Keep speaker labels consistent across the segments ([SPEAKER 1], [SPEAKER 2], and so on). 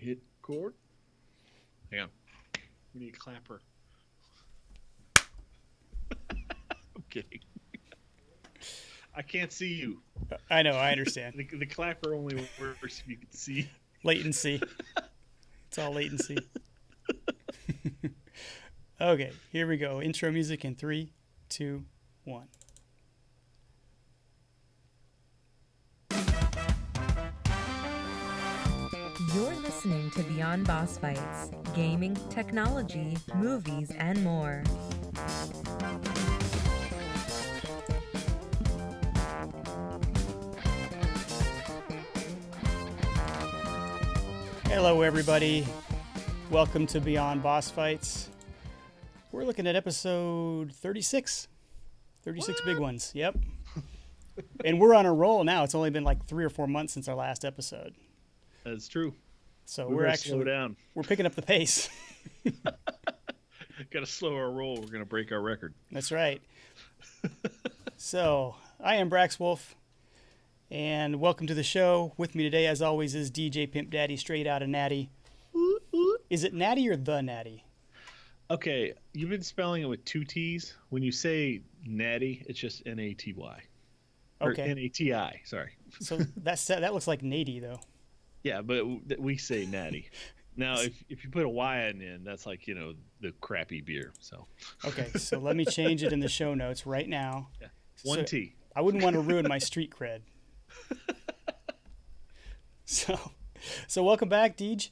[SPEAKER 1] hit record. Hang on. We need a clapper. I'm kidding. I can't see you.
[SPEAKER 2] I know, I understand.
[SPEAKER 1] The clapper only works if you can see.
[SPEAKER 2] Latency. It's all latency. Okay, here we go. Intro music in 3, 2, 1.
[SPEAKER 3] You're listening to Beyond Bossfights, gaming, technology, movies, and more.
[SPEAKER 2] Hello, everybody. Welcome to Beyond Bossfights. We're looking at episode 36. 36 big ones. Yep. And we're on a roll now. It's only been like 3 or 4 months since our last episode.
[SPEAKER 1] That's true.
[SPEAKER 2] So
[SPEAKER 1] we're actually slow down.
[SPEAKER 2] We're picking up the pace.
[SPEAKER 1] Got to slow our roll. We're going to break our record.
[SPEAKER 2] That's right. So I am Brax Wolf, and welcome to the show. With me today, as always, is DJ Pimp Daddy, straight out of Natty. Is it Natty or the Natty?
[SPEAKER 1] Okay, you've been spelling it with 2 T's. When you say Natty, it's just N-A-T-Y. Or
[SPEAKER 2] Okay.
[SPEAKER 1] N-A-T-I, sorry.
[SPEAKER 2] So that looks like Natty, though.
[SPEAKER 1] Yeah, but we say Natty. Now, if you put a Y in the end, that's like, the crappy beer. So.
[SPEAKER 2] Okay, so let me change it in the show notes right now.
[SPEAKER 1] Yeah. 1 T.
[SPEAKER 2] I wouldn't want to ruin my street cred. So welcome back, Deej.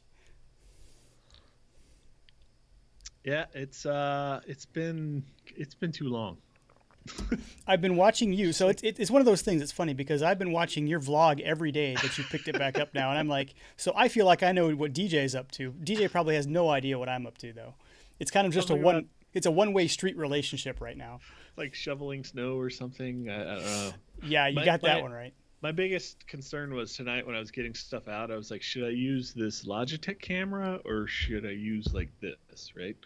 [SPEAKER 1] Yeah, it's been too long.
[SPEAKER 2] I've been watching you, so it's one of those things. It's funny because I've been watching your vlog every day that you picked it back up now, and I'm like, so I feel like I know what DJ's up to. DJ probably has no idea what I'm up to, though. It's kind of just it's a one-way street relationship right now.
[SPEAKER 1] Like shoveling snow or something. I don't know.
[SPEAKER 2] Yeah, you got that one right.
[SPEAKER 1] My biggest concern was tonight when I was getting stuff out, I was like, should I use this Logitech camera or should I use like this, right?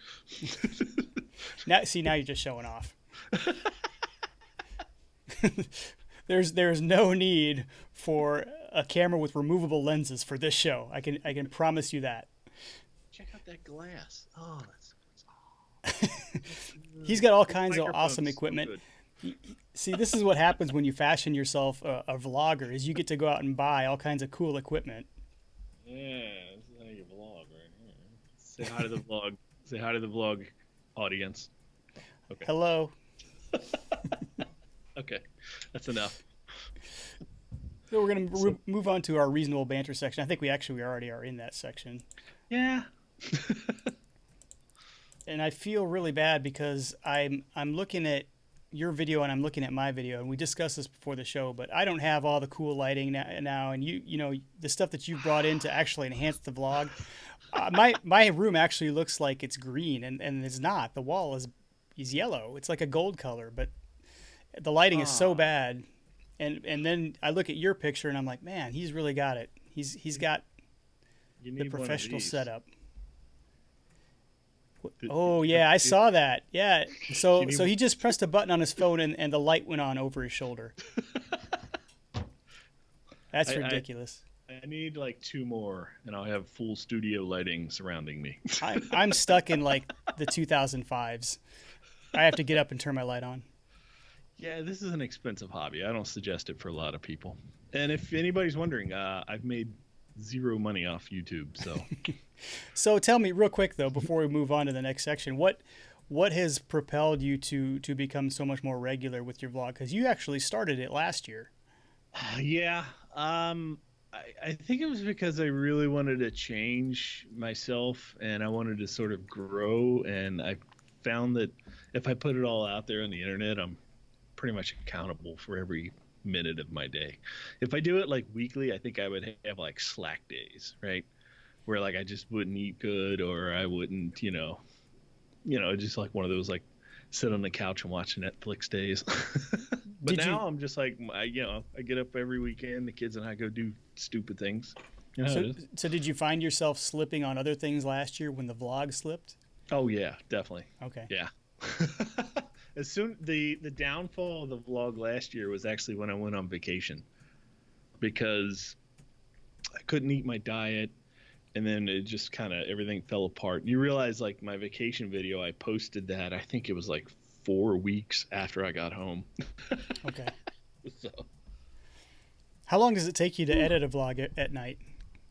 [SPEAKER 2] Now you're just showing off. There's no need for a camera with removable lenses for this show. I can promise you that.
[SPEAKER 1] Check out that glass. Oh,
[SPEAKER 2] he's got all kinds of awesome equipment. See, this is what happens when you fashion yourself a vlogger, is you get to go out and buy all kinds of cool equipment.
[SPEAKER 1] Yeah, this is how you vlog right here. Say hi to the vlog. Say hi to the vlog audience. Okay.
[SPEAKER 2] Hello.
[SPEAKER 1] Okay, that's enough.
[SPEAKER 2] So we're going to move on to our reasonable banter section. I think we already are in that section.
[SPEAKER 1] Yeah.
[SPEAKER 2] And I feel really bad because I'm looking at your video and I'm looking at my video, and we discussed this before the show, but I don't have all the cool lighting now, and you know the stuff that you brought in to actually enhance the vlog. My room actually looks like it's green, and it's not. The wall is yellow. It's like a gold color, but the lighting is so bad. And then I look at your picture and I'm like, man, he's really got it. He's got the professional setup. Oh yeah, I saw that. Yeah. So he just pressed a button on his phone and the light went on over his shoulder. That's ridiculous.
[SPEAKER 1] I need like 2 more and I'll have full studio lighting surrounding me.
[SPEAKER 2] I'm stuck in like the 2005s. I have to get up and turn my light on.
[SPEAKER 1] Yeah, this is an expensive hobby. I don't suggest it for a lot of people. And if anybody's wondering, I've made 0 money off YouTube.
[SPEAKER 2] So tell me real quick though, before we move on to the next section, what has propelled you to become so much more regular with your vlog? Because you actually started it last year.
[SPEAKER 1] Yeah, I think it was because I really wanted to change myself and I wanted to sort of grow. And I found that if I put it all out there on the internet, I'm pretty much accountable for every minute of my day. If I do it like weekly, I think I would have like slack days, right? Where like I just wouldn't eat good, or I wouldn't, just like one of those like sit on the couch and watch Netflix days. But I'm just like, I get up every weekend. The kids and I go do stupid things.
[SPEAKER 2] So did you find yourself slipping on other things last year when the vlog slipped?
[SPEAKER 1] Oh yeah, definitely.
[SPEAKER 2] Okay.
[SPEAKER 1] Yeah. As soon the downfall of the vlog last year was actually when I went on vacation, because I couldn't eat my diet. and then it just kind of everything fell apart. You realize like my vacation video, I posted that I think it was like 4 weeks after I got home.
[SPEAKER 2] Okay.
[SPEAKER 1] So
[SPEAKER 2] How long does it take you to edit a vlog at night?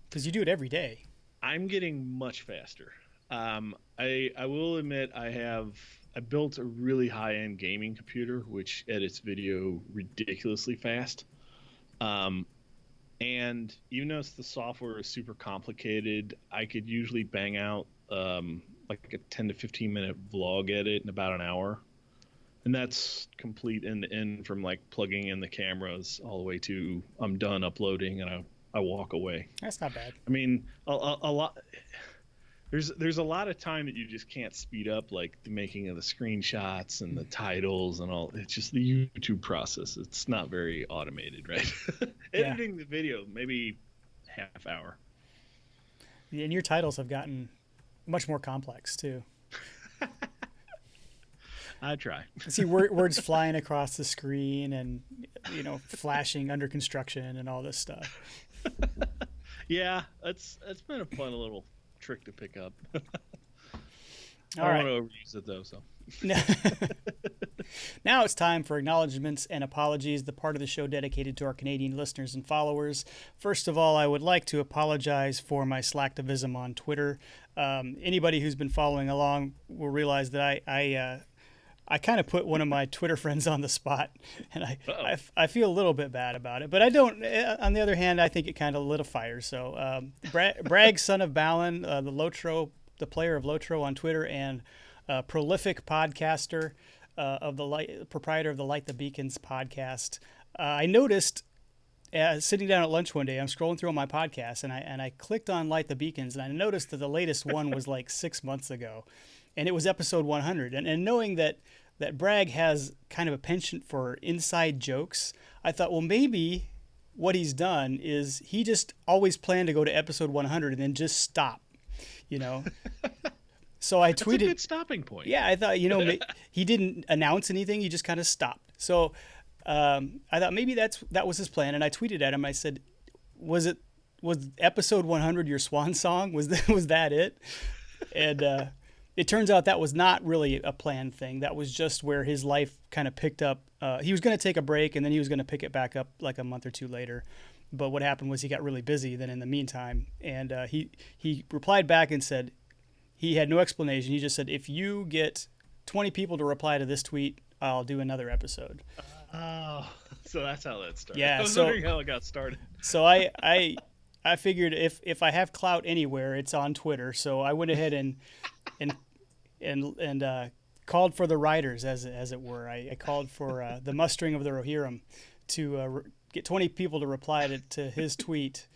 [SPEAKER 2] Because you do it every day.
[SPEAKER 1] I'm getting much faster. I will admit I built a really high end gaming computer which edits video ridiculously fast. Um, and even though the software is super complicated, I could usually bang out like a 10 to 15 minute vlog edit in about an hour. And that's complete end to end from like plugging in the cameras all the way to I'm done uploading and I walk away.
[SPEAKER 2] That's not bad.
[SPEAKER 1] I mean, a lot. There's a lot of time that you just can't speed up, like the making of the screenshots and the titles and all. It's just the YouTube process. It's not very automated, right? Editing the video, maybe half hour.
[SPEAKER 2] And your titles have gotten much more complex too.
[SPEAKER 1] I try.
[SPEAKER 2] See words flying across the screen and flashing under construction and all this stuff.
[SPEAKER 1] Yeah, it's been a fun little trick to pick up. I
[SPEAKER 2] All
[SPEAKER 1] don't
[SPEAKER 2] right.
[SPEAKER 1] want to overuse it though, so.
[SPEAKER 2] Now it's time for acknowledgments and apologies, the part of the show dedicated to our Canadian listeners and followers. First of all, I would like to apologize for my slacktivism on Twitter. Anybody who's been following along will realize that I kind of put one of my Twitter friends on the spot, and I feel a little bit bad about it. But I don't. On the other hand, I think it kind of lit a fire. So Brax, son of Balin, the player of Lotro on Twitter, and prolific podcaster proprietor of the Light the Beacons podcast. I noticed sitting down at lunch one day, I'm scrolling through all my podcasts, and I clicked on Light the Beacons, and I noticed that the latest one was like 6 months ago. And it was episode 100. And knowing that Bragg has kind of a penchant for inside jokes, I thought, well, maybe what he's done is he just always planned to go to episode 100 and then just stop, So I tweeted. That's a
[SPEAKER 1] good stopping point.
[SPEAKER 2] Yeah, I thought, he didn't announce anything. He just kind of stopped. So I thought maybe that was his plan. And I tweeted at him. I said, was episode 100 your swan song? Was that it? And it turns out that was not really a planned thing. That was just where his life kind of picked up. He was going to take a break, and then he was going to pick it back up like a month or two later. But what happened was he got really busy then in the meantime. And he replied back and said he had no explanation. He just said, if you get 20 people to reply to this tweet, I'll do another episode.
[SPEAKER 1] Oh, so that's how that started.
[SPEAKER 2] Yeah,
[SPEAKER 1] I was wondering how it got started.
[SPEAKER 2] So I figured if I have clout anywhere, it's on Twitter. So I went ahead and called for the writers, as it were. I called for the mustering of the Rohirrim to get 20 people to reply to his tweet,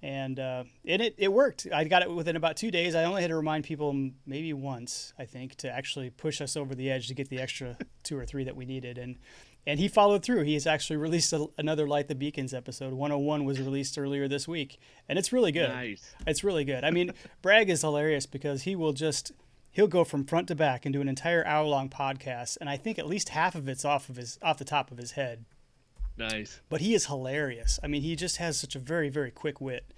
[SPEAKER 2] and it worked. I got it within about 2 days. I only had to remind people maybe once, I think, to actually push us over the edge to get the extra 2 or 3 that we needed, and he followed through. He has actually released another Light the Beacons episode. 101 was released earlier this week, and it's really good.
[SPEAKER 1] Nice.
[SPEAKER 2] It's really good. I mean, Bragg is hilarious because he'll go from front to back and do an entire hour-long podcast, and I think at least half of it's off the top of his head.
[SPEAKER 1] Nice.
[SPEAKER 2] But he is hilarious. I mean, he just has such a very, very quick wit.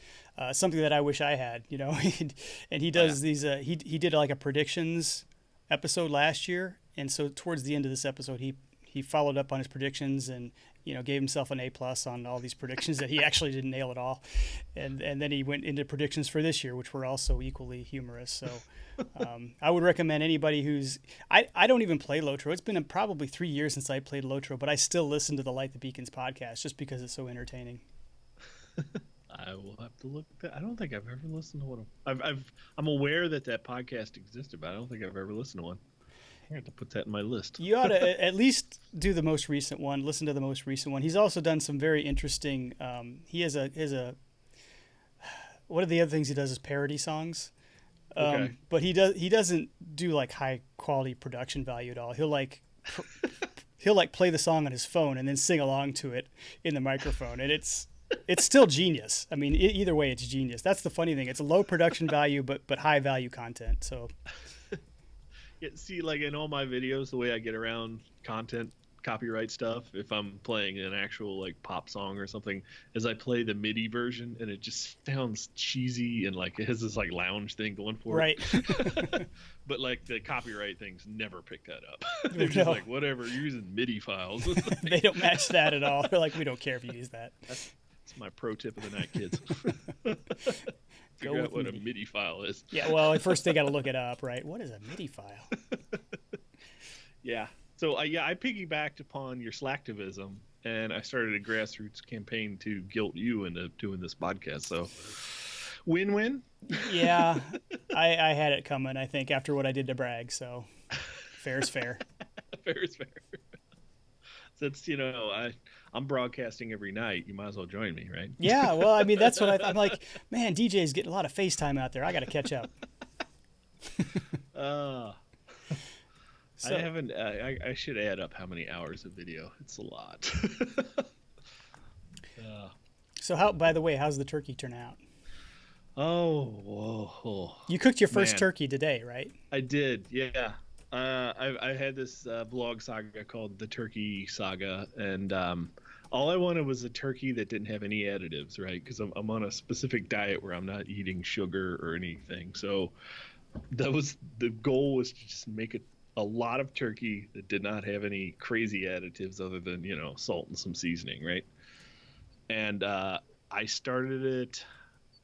[SPEAKER 2] Something that I wish I had, And he does these. He did like a predictions episode last year, and so towards the end of this episode, he followed up on his predictions and gave himself an A+ on all these predictions that he actually didn't nail at all, and then he went into predictions for this year, which were also equally humorous. So I would recommend anybody who's I don't even play Lotro. It's been probably 3 years since I played Lotro, but I still listen to the Light the Beacons podcast just because it's so entertaining.
[SPEAKER 1] I will have to look. I don't think I've ever listened to one. I'm aware that podcast existed, but I don't think I've ever listened to one. I have to put that in my list.
[SPEAKER 2] You ought to at least do the most recent one. Listen to the most recent one. He's also done some very interesting. He has a. One of the other things he does is parody songs.
[SPEAKER 1] Okay.
[SPEAKER 2] But he doesn't do like high quality production value at all. He'll like play the song on his phone and then sing along to it in the microphone, and it's still genius. I mean, either way, it's genius. That's the funny thing. It's a low production value, but high value content. So.
[SPEAKER 1] Yeah, see, like in all my videos, the way I get around content copyright stuff if I'm playing an actual like pop song or something, is I play the MIDI version and it just sounds cheesy and like it has this like lounge thing going for
[SPEAKER 2] Right.
[SPEAKER 1] it. But like the copyright things never pick that up. They're just
[SPEAKER 2] No.
[SPEAKER 1] like, whatever, you're using MIDI files.
[SPEAKER 2] They don't match that at all. They're like, we don't care if you use that.
[SPEAKER 1] That's my pro tip of the night, kids.
[SPEAKER 2] Go
[SPEAKER 1] Figure
[SPEAKER 2] with
[SPEAKER 1] out what
[SPEAKER 2] MIDI.
[SPEAKER 1] a MIDI file is.
[SPEAKER 2] Yeah, well, at first they got to look it up, right? What is a MIDI file?
[SPEAKER 1] Yeah. So I piggybacked upon your slacktivism, and I started a grassroots campaign to guilt you into doing this podcast. So win-win.
[SPEAKER 2] Yeah, I had it coming, I think, after what I did to Bragg, so fair is fair.
[SPEAKER 1] Fair is fair. Since, I'm broadcasting every night, you might as well join me, right?
[SPEAKER 2] Yeah, well, I mean, that's what I'm like, man, DJ's getting a lot of FaceTime out there. I got to catch up.
[SPEAKER 1] I haven't. I should add up how many hours of video. It's a lot.
[SPEAKER 2] So, by the way, how's the turkey turn out?
[SPEAKER 1] Oh,
[SPEAKER 2] You cooked your first
[SPEAKER 1] man.
[SPEAKER 2] turkey today, right?
[SPEAKER 1] I did, yeah. I had this vlog saga called The Turkey Saga, and all I wanted was a turkey that didn't have any additives, right? Because I'm on a specific diet where I'm not eating sugar or anything. So the goal was to just make a lot of turkey that did not have any crazy additives other than, salt and some seasoning, right? And I started it.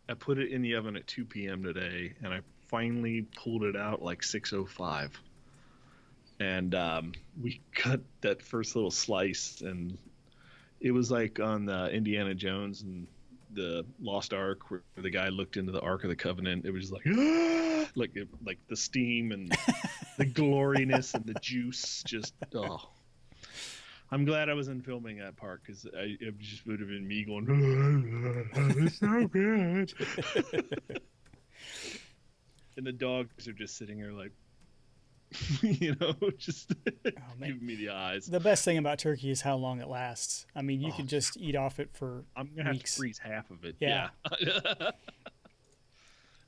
[SPEAKER 1] I put it in the oven at 2 p.m. today, and I finally pulled it out like 6:05. And we cut that first little slice, and it was like on Indiana Jones and the Lost Ark, where the guy looked into the Ark of the Covenant. It was just like, like the steam and the gloriness and the juice. Just I'm glad I wasn't filming that part, because it just would have been me going, it's so good. And the dogs are just sitting there like, just giving me the eyes.
[SPEAKER 2] The best thing about turkey is how long it lasts. I mean, you could just eat off it for
[SPEAKER 1] I'm gonna have
[SPEAKER 2] weeks.
[SPEAKER 1] to freeze half of it.
[SPEAKER 2] Yeah.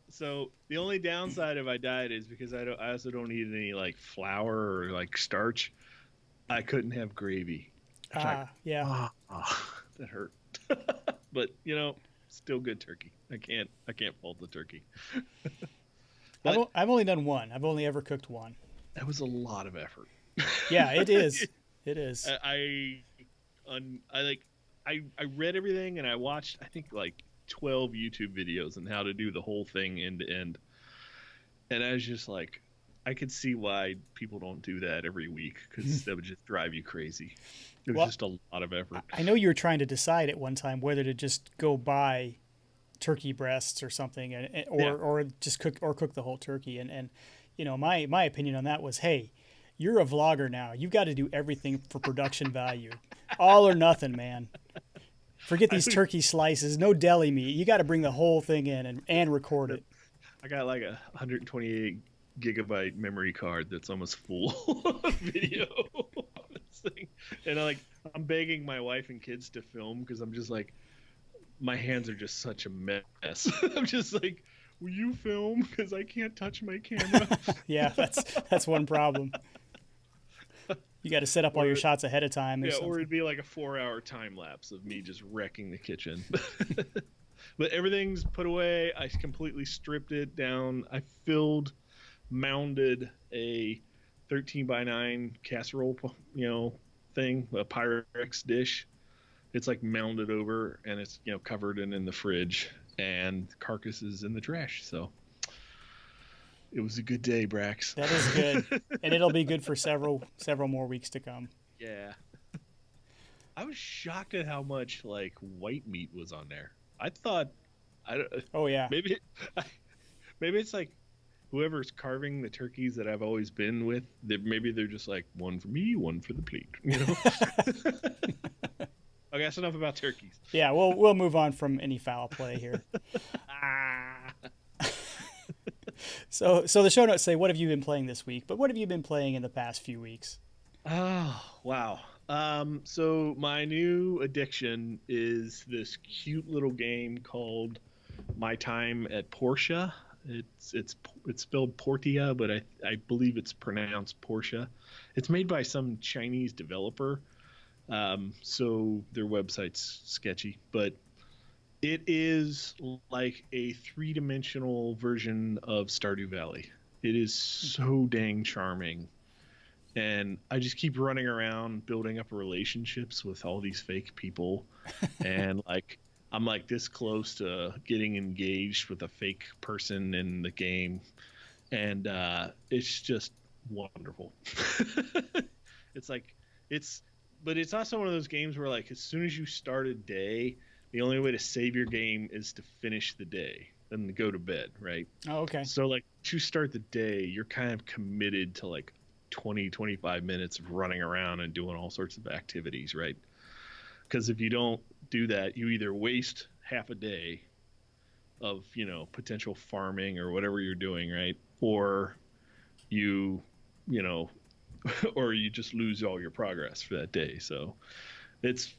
[SPEAKER 1] So the only downside of my diet is because I also don't eat any like flour or like starch. I couldn't have gravy.
[SPEAKER 2] Yeah.
[SPEAKER 1] That hurt. But still good turkey. I can't fault the turkey.
[SPEAKER 2] I've only done one. I've only ever cooked one.
[SPEAKER 1] That was a lot of effort.
[SPEAKER 2] Yeah, it is. It is.
[SPEAKER 1] I read everything, and I watched I think like 12 YouTube videos on how to do the whole thing end to end. And I was just like, I could see why people don't do that every week, because that would just drive you crazy. It was just a lot of effort.
[SPEAKER 2] I know you were trying to decide at one time whether to just go buy turkey breasts or something, or just cook the whole turkey. And my opinion on that was, hey, you're a vlogger now. You've got to do everything for production value. All or nothing, man. Forget these turkey slices. No deli meat. You got to bring the whole thing in and record it.
[SPEAKER 1] I got like a 128 gigabyte memory card that's almost full of video on this thing. And I'm begging my wife and kids to film, because I'm just like, my hands are just such a mess. I'm just like, will you film? Because I can't touch my camera.
[SPEAKER 2] Yeah, that's one problem. You got to set up all your shots ahead of time.
[SPEAKER 1] Or it'd be like a 4-hour time lapse of me just wrecking the kitchen. But everything's put away. I completely stripped it down. I mounded a 13x9 casserole, thing, a Pyrex dish. It's like mounded over, and it's covered and in the fridge, and the carcass is in the trash. So it was a good day, Brax.
[SPEAKER 2] That is good, and it'll be good for several more weeks to come.
[SPEAKER 1] Yeah. I was shocked at how much like white meat was on there. I thought,
[SPEAKER 2] oh yeah,
[SPEAKER 1] maybe it's like whoever's carving the turkeys that I've always been with, that maybe they're just like, one for me, one for the plate. Okay, that's enough about turkeys.
[SPEAKER 2] Yeah, we'll move on from any foul play here. So the show notes say, what have you been playing this week? But what have you been playing in the past few weeks?
[SPEAKER 1] Oh, wow. So my new addiction is this cute little game called My Time at Porsche. It's spelled Portia, but I believe it's pronounced Portia. It's made by some Chinese developer, so their website's sketchy, but it is like a three-dimensional version of Stardew Valley. It is so dang charming. And I just keep running around building up relationships with all these fake people. And like, I'm like this close to getting engaged with a fake person in the game. And it's just wonderful. It's like, it's, but it's also one of those games where like, as soon as you start a day, the only way to save your game is to finish the day and go to bed, right?
[SPEAKER 2] Oh, okay.
[SPEAKER 1] So like, to start the day, you're kind of committed to like 20-25 minutes of running around and doing all sorts of activities, right? Because if you don't do that, you either waste half a day of, potential farming or whatever you're doing, right? Or you know or you just lose all your progress for that day. So it's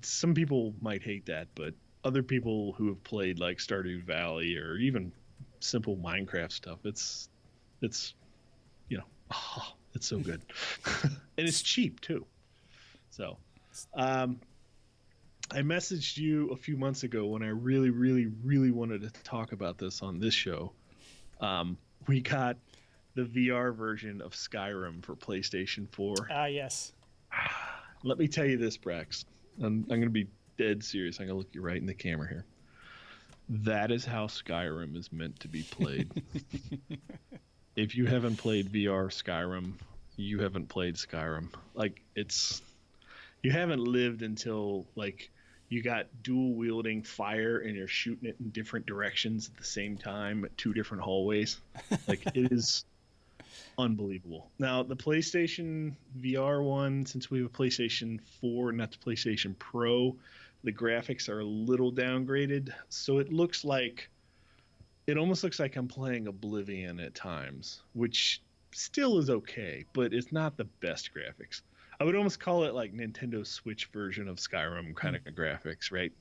[SPEAKER 1] some people might hate that, but other people who have played like Stardew Valley or even simple Minecraft stuff, it's it's so good. And it's cheap too. So I messaged you a few months ago when I really, really, really wanted to talk about this on this show. We got the VR version of Skyrim for PlayStation 4.
[SPEAKER 2] Yes.
[SPEAKER 1] Let me tell you this, Brax. I'm going to be dead serious. I'm going to look you right in the camera here. That is how Skyrim is meant to be played. If you haven't played VR Skyrim, you haven't played Skyrim. Like, you haven't lived until like you got dual wielding fire and you're shooting it in different directions at the same time at two different hallways. Like, it is unbelievable. Now the PlayStation VR one, since we have a PlayStation 4 and that's PlayStation Pro, the graphics are a little downgraded, so it almost looks like I'm playing Oblivion at times, which still is okay, but it's not the best graphics. I would almost call it like Nintendo Switch version of Skyrim kind of graphics, right?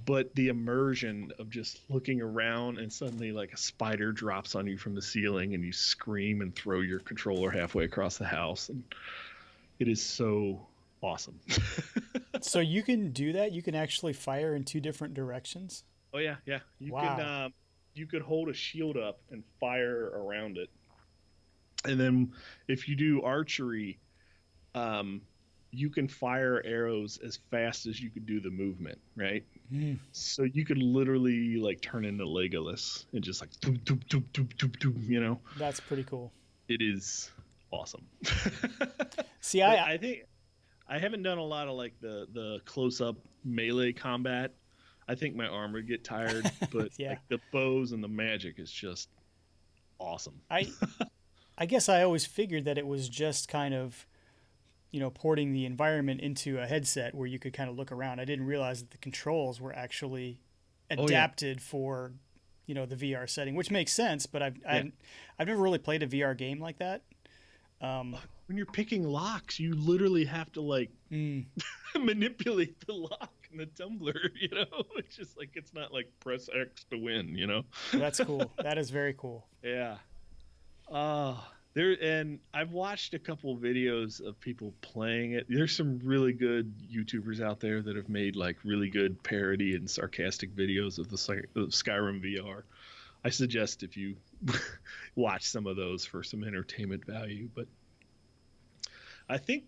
[SPEAKER 1] But the immersion of just looking around and suddenly like a spider drops on you from the ceiling and you scream and throw your controller halfway across the house, and it is so awesome.
[SPEAKER 2] So you can do that? You can actually fire in two different directions?
[SPEAKER 1] Oh yeah.
[SPEAKER 2] Wow.
[SPEAKER 1] You could hold a shield up and fire around it. And then if you do archery, you can fire arrows as fast as you could do the movement, right? So you could literally like turn into Legolas and just like doop, doop, doop, doop, doop, doop,
[SPEAKER 2] That's pretty cool.
[SPEAKER 1] It is awesome.
[SPEAKER 2] See,
[SPEAKER 1] I think I haven't done a lot of like the close-up melee combat. I think my arm would get tired, but
[SPEAKER 2] yeah.
[SPEAKER 1] like the bows and the magic is just awesome.
[SPEAKER 2] I guess I always figured that it was just kind of, porting the environment into a headset where you could kind of look around. I didn't realize that the controls were actually adapted for, the VR setting, which makes sense. But I've never really played a VR game like that.
[SPEAKER 1] When you're picking locks, you literally have to like manipulate the lock and the tumbler. It's just like, it's not like press X to win.
[SPEAKER 2] That's cool. That is very cool.
[SPEAKER 1] Yeah. And I've watched a couple videos of people playing it. There's some really good YouTubers out there that have made like really good parody and sarcastic videos of the Skyrim VR. I suggest if you watch some of those for some entertainment value. But I think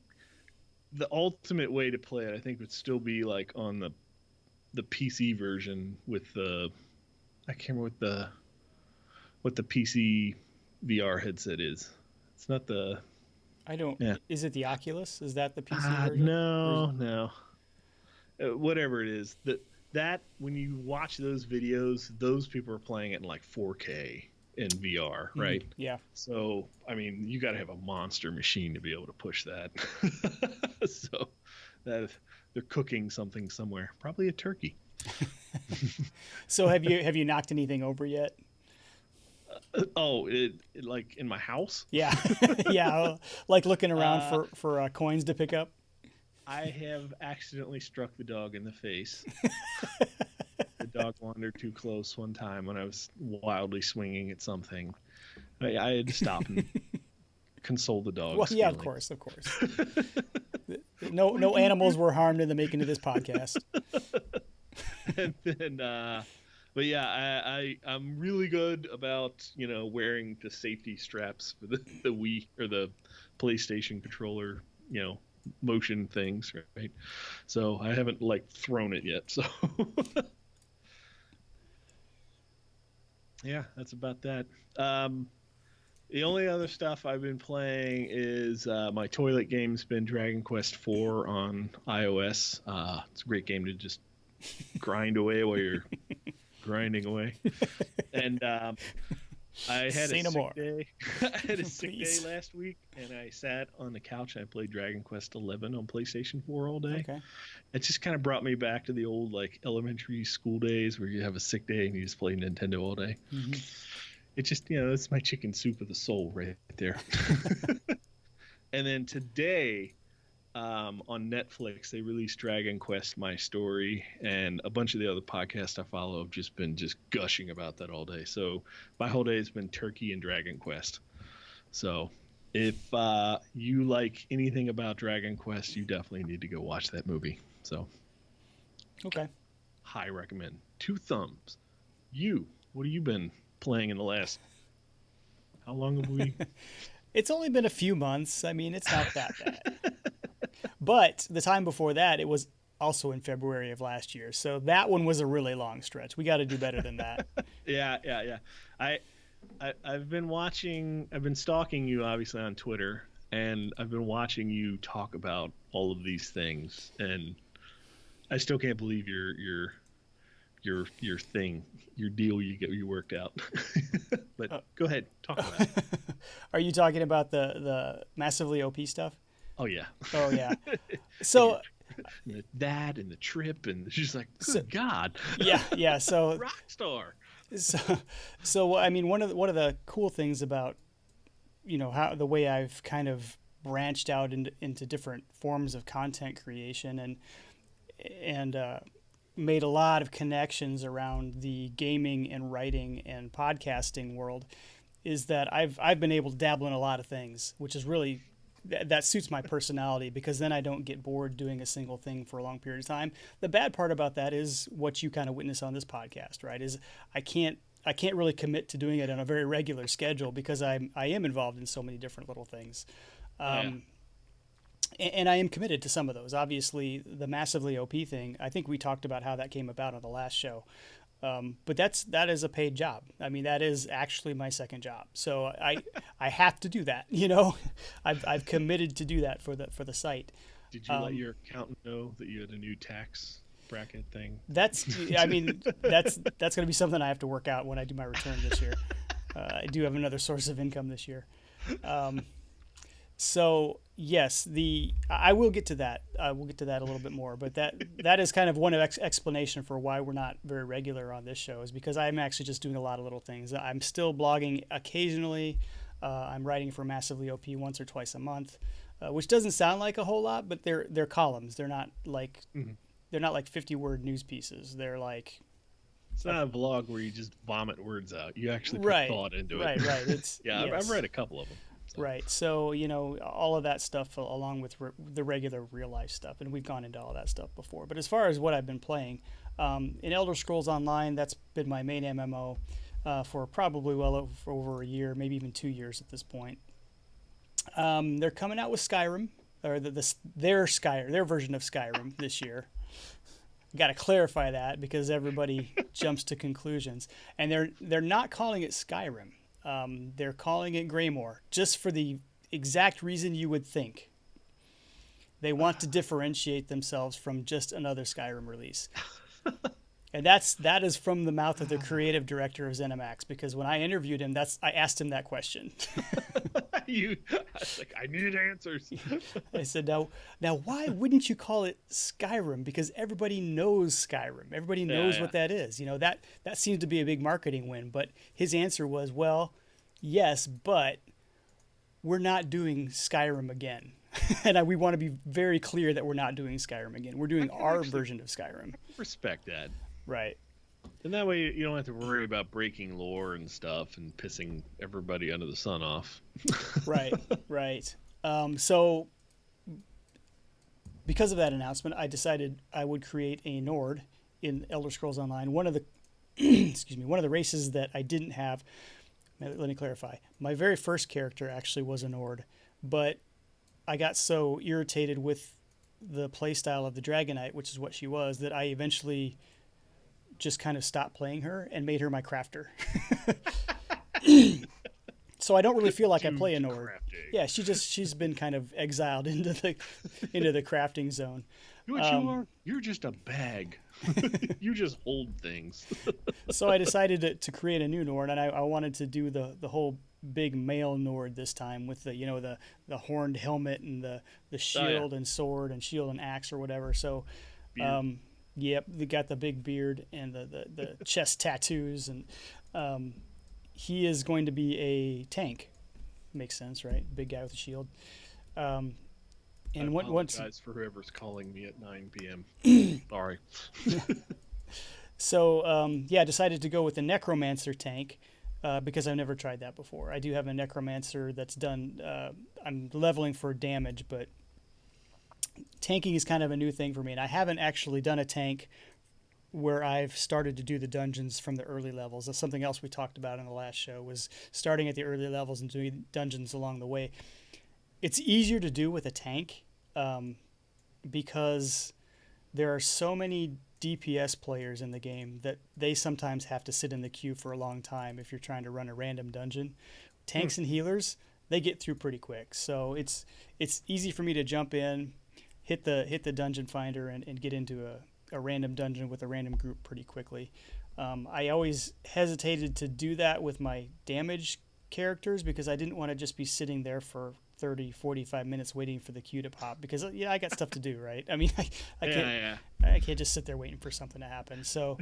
[SPEAKER 1] the ultimate way to play it, I think, would still be like on the PC version with I can't remember what the PC VR headset is. It's not the.
[SPEAKER 2] I don't.
[SPEAKER 1] Yeah.
[SPEAKER 2] Is it the Oculus? Is that the PC version?
[SPEAKER 1] No. Whatever it is, that when you watch those videos, those people are playing it in like 4K in VR, right?
[SPEAKER 2] Yeah.
[SPEAKER 1] So I mean, you got to have a monster machine to be able to push that. So that they're cooking something somewhere, probably a turkey.
[SPEAKER 2] So have you knocked anything over yet?
[SPEAKER 1] It like in my house?
[SPEAKER 2] Yeah. Yeah, like looking around for coins to pick up.
[SPEAKER 1] I have accidentally struck the dog in the face. The dog wandered too close one time when I was wildly swinging at something. I had to stop and console the dog's
[SPEAKER 2] Well, yeah,
[SPEAKER 1] feelings.
[SPEAKER 2] of course. No animals were harmed in the making of this podcast.
[SPEAKER 1] And then, but yeah, I'm really good about wearing the safety straps for the Wii or the PlayStation controller, motion things, right? So I haven't like thrown it yet. So yeah, that's about that. The only other stuff I've been playing is my toilet game's been Dragon Quest IV on iOS. It's a great game to just grind away while you're grinding away. And I had
[SPEAKER 2] Say
[SPEAKER 1] a
[SPEAKER 2] no
[SPEAKER 1] sick
[SPEAKER 2] more.
[SPEAKER 1] day. I had a sick day
[SPEAKER 2] Please.
[SPEAKER 1] last week, and I sat on the couch and I played Dragon Quest XI on PlayStation 4 all day.
[SPEAKER 2] Okay.
[SPEAKER 1] It just kind of brought me back to the old like elementary school days where you have a sick day and you just play Nintendo all day.
[SPEAKER 2] Mm-hmm.
[SPEAKER 1] It just, it's my chicken soup of the soul right there. And then today, on Netflix, they released Dragon Quest: My Story, and a bunch of the other podcasts I follow have just been gushing about that all day. So my whole day has been Turkey and Dragon Quest. So if you like anything about Dragon Quest, you definitely need to go watch that movie. So
[SPEAKER 2] Okay.
[SPEAKER 1] high recommend. 2 thumbs. What have you been playing in the last? How long have we?
[SPEAKER 2] It's only been a few months. I mean, it's not that bad. But the time before that, it was also in February of last year. So that one was a really long stretch. We got to do better than that.
[SPEAKER 1] Yeah. I've been stalking you obviously on Twitter, and I've been watching you talk about all of these things, and I still can't believe your thing, your deal you worked out. But go ahead, talk about it.
[SPEAKER 2] Are you talking about the massively OP stuff?
[SPEAKER 1] Oh yeah.
[SPEAKER 2] Oh yeah. So
[SPEAKER 1] That and the trip, and she's like, good God.
[SPEAKER 2] yeah. So
[SPEAKER 1] Rockstar.
[SPEAKER 2] So I mean, one of the cool things about how the way I've kind of branched out into different forms of content creation and made a lot of connections around the gaming and writing and podcasting world is that I've been able to dabble in a lot of things, which is really that suits my personality, because then I don't get bored doing a single thing for a long period of time. The bad part about that is what you kind of witness on this podcast, right? Is I can't really commit to doing it on a very regular schedule because I am involved in so many different little things. And I am committed to some of those. Obviously, the massively OP thing, I think we talked about how that came about on the last show. But that is a paid job. I mean, that is actually my second job. So I have to do that. I've committed to do that for the site.
[SPEAKER 1] Did you let your accountant know that you had a new tax bracket thing?
[SPEAKER 2] That's going to be something I have to work out when I do my return this year. I do have another source of income this year. So yes, I will get to that. We'll get to that a little bit more, but that is kind of one explanation for why we're not very regular on this show, is because I'm actually just doing a lot of little things. I'm still blogging occasionally. I'm writing for Massively OP once or twice a month, which doesn't sound like a whole lot, but they're columns. They're not like 50-word news pieces. They're like,
[SPEAKER 1] it's not a vlog where you just vomit words out. You actually put thought into it.
[SPEAKER 2] Right. It's
[SPEAKER 1] yeah,
[SPEAKER 2] yes.
[SPEAKER 1] I've read a couple of them. So.
[SPEAKER 2] Right. So, all of that stuff along with the regular real life stuff. And we've gone into all that stuff before. But as far as what I've been playing, in Elder Scrolls Online, that's been my main MMO for probably for over a year, maybe even 2 years at this point. They're coming out with Skyrim, or their version of Skyrim this year. Got to clarify that because everybody jumps to conclusions. And they're not calling it Skyrim. They're calling it Greymoor, just for the exact reason you would think. They want to differentiate themselves from just another Skyrim release. And that is from the mouth of the creative director of ZeniMax, because when I interviewed him, I asked him that question.
[SPEAKER 1] I was like, I need answers.
[SPEAKER 2] I said, now why wouldn't you call it Skyrim? Because everybody knows Skyrim. Everybody knows what that is. That seems to be a big marketing win. But his answer was, well, yes, but we're not doing Skyrim again. And we want to be very clear that we're not doing Skyrim again. We're doing our version of Skyrim.
[SPEAKER 1] Respect that.
[SPEAKER 2] Right.
[SPEAKER 1] And that way you don't have to worry about breaking lore and stuff and pissing everybody under the sun off.
[SPEAKER 2] Right, right. So because of that announcement, I decided I would create a Nord in Elder Scrolls Online. One of the excuse me, one of the races that I didn't have. Let me clarify. My very first character actually was a Nord, but I got so irritated with the playstyle of the Dragonite, which is what she was, that I eventually just kind of stopped playing her and made her my crafter. So I don't really feel like I play a Nord.
[SPEAKER 1] Crafting.
[SPEAKER 2] Yeah, she's been kind of exiled into the crafting zone.
[SPEAKER 1] You know what you are? You're just a bag. You just hold things.
[SPEAKER 2] So I decided to create a new Nord, and I wanted to do the whole big male Nord this time with the horned helmet and the shield and sword and shield and axe or whatever. So, yep, they got the big beard and the chest tattoos, and he is going to be a tank. Makes sense, right? Big guy with a shield. And
[SPEAKER 1] I
[SPEAKER 2] once
[SPEAKER 1] apologize for whoever's calling me at 9 p.m. Sorry.
[SPEAKER 2] So, yeah, I decided to go with the Necromancer tank because I've never tried that before. I do have a Necromancer that's done, I'm leveling for damage, but tanking is kind of a new thing for me. And I haven't actually done a tank where I've started to do the dungeons from the early levels. That's something else we talked about in the last show, was starting at the early levels and doing dungeons along the way. It's easier to do with a tank because there are so many DPS players in the game that they sometimes have to sit in the queue for a long time if you're trying to run a random dungeon. Tanks and healers, they get through pretty quick. So it's easy for me to jump in, hit the dungeon finder and get into a random dungeon with a random group pretty quickly. I always hesitated to do that with my damage characters because I didn't want to just be sitting there for 30, 45 minutes waiting for the queue to pop because I got stuff to do, right? I mean, I can't just sit there waiting for something to happen. So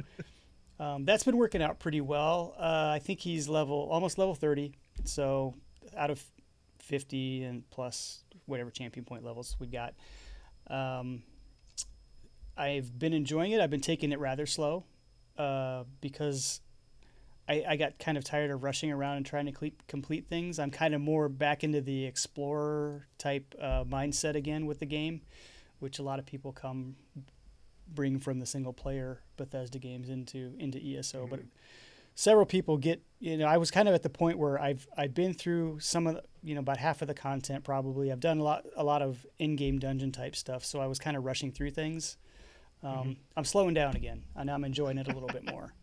[SPEAKER 2] that's been working out pretty well. I think he's almost level 30. So out of 50 and plus whatever champion point levels we got. I've been enjoying it. I've been taking it rather slow because I got kind of tired of rushing around and trying to complete things. I'm kind of more back into the explorer type mindset again with the game, which a lot of people bring from the single player Bethesda games into ESO. But several people I was kind of at the point where I've been through some of about half of the content probably. I've done a lot of in-game dungeon type stuff, so I was kind of rushing through things. I'm slowing down again, and I'm enjoying it a little bit more.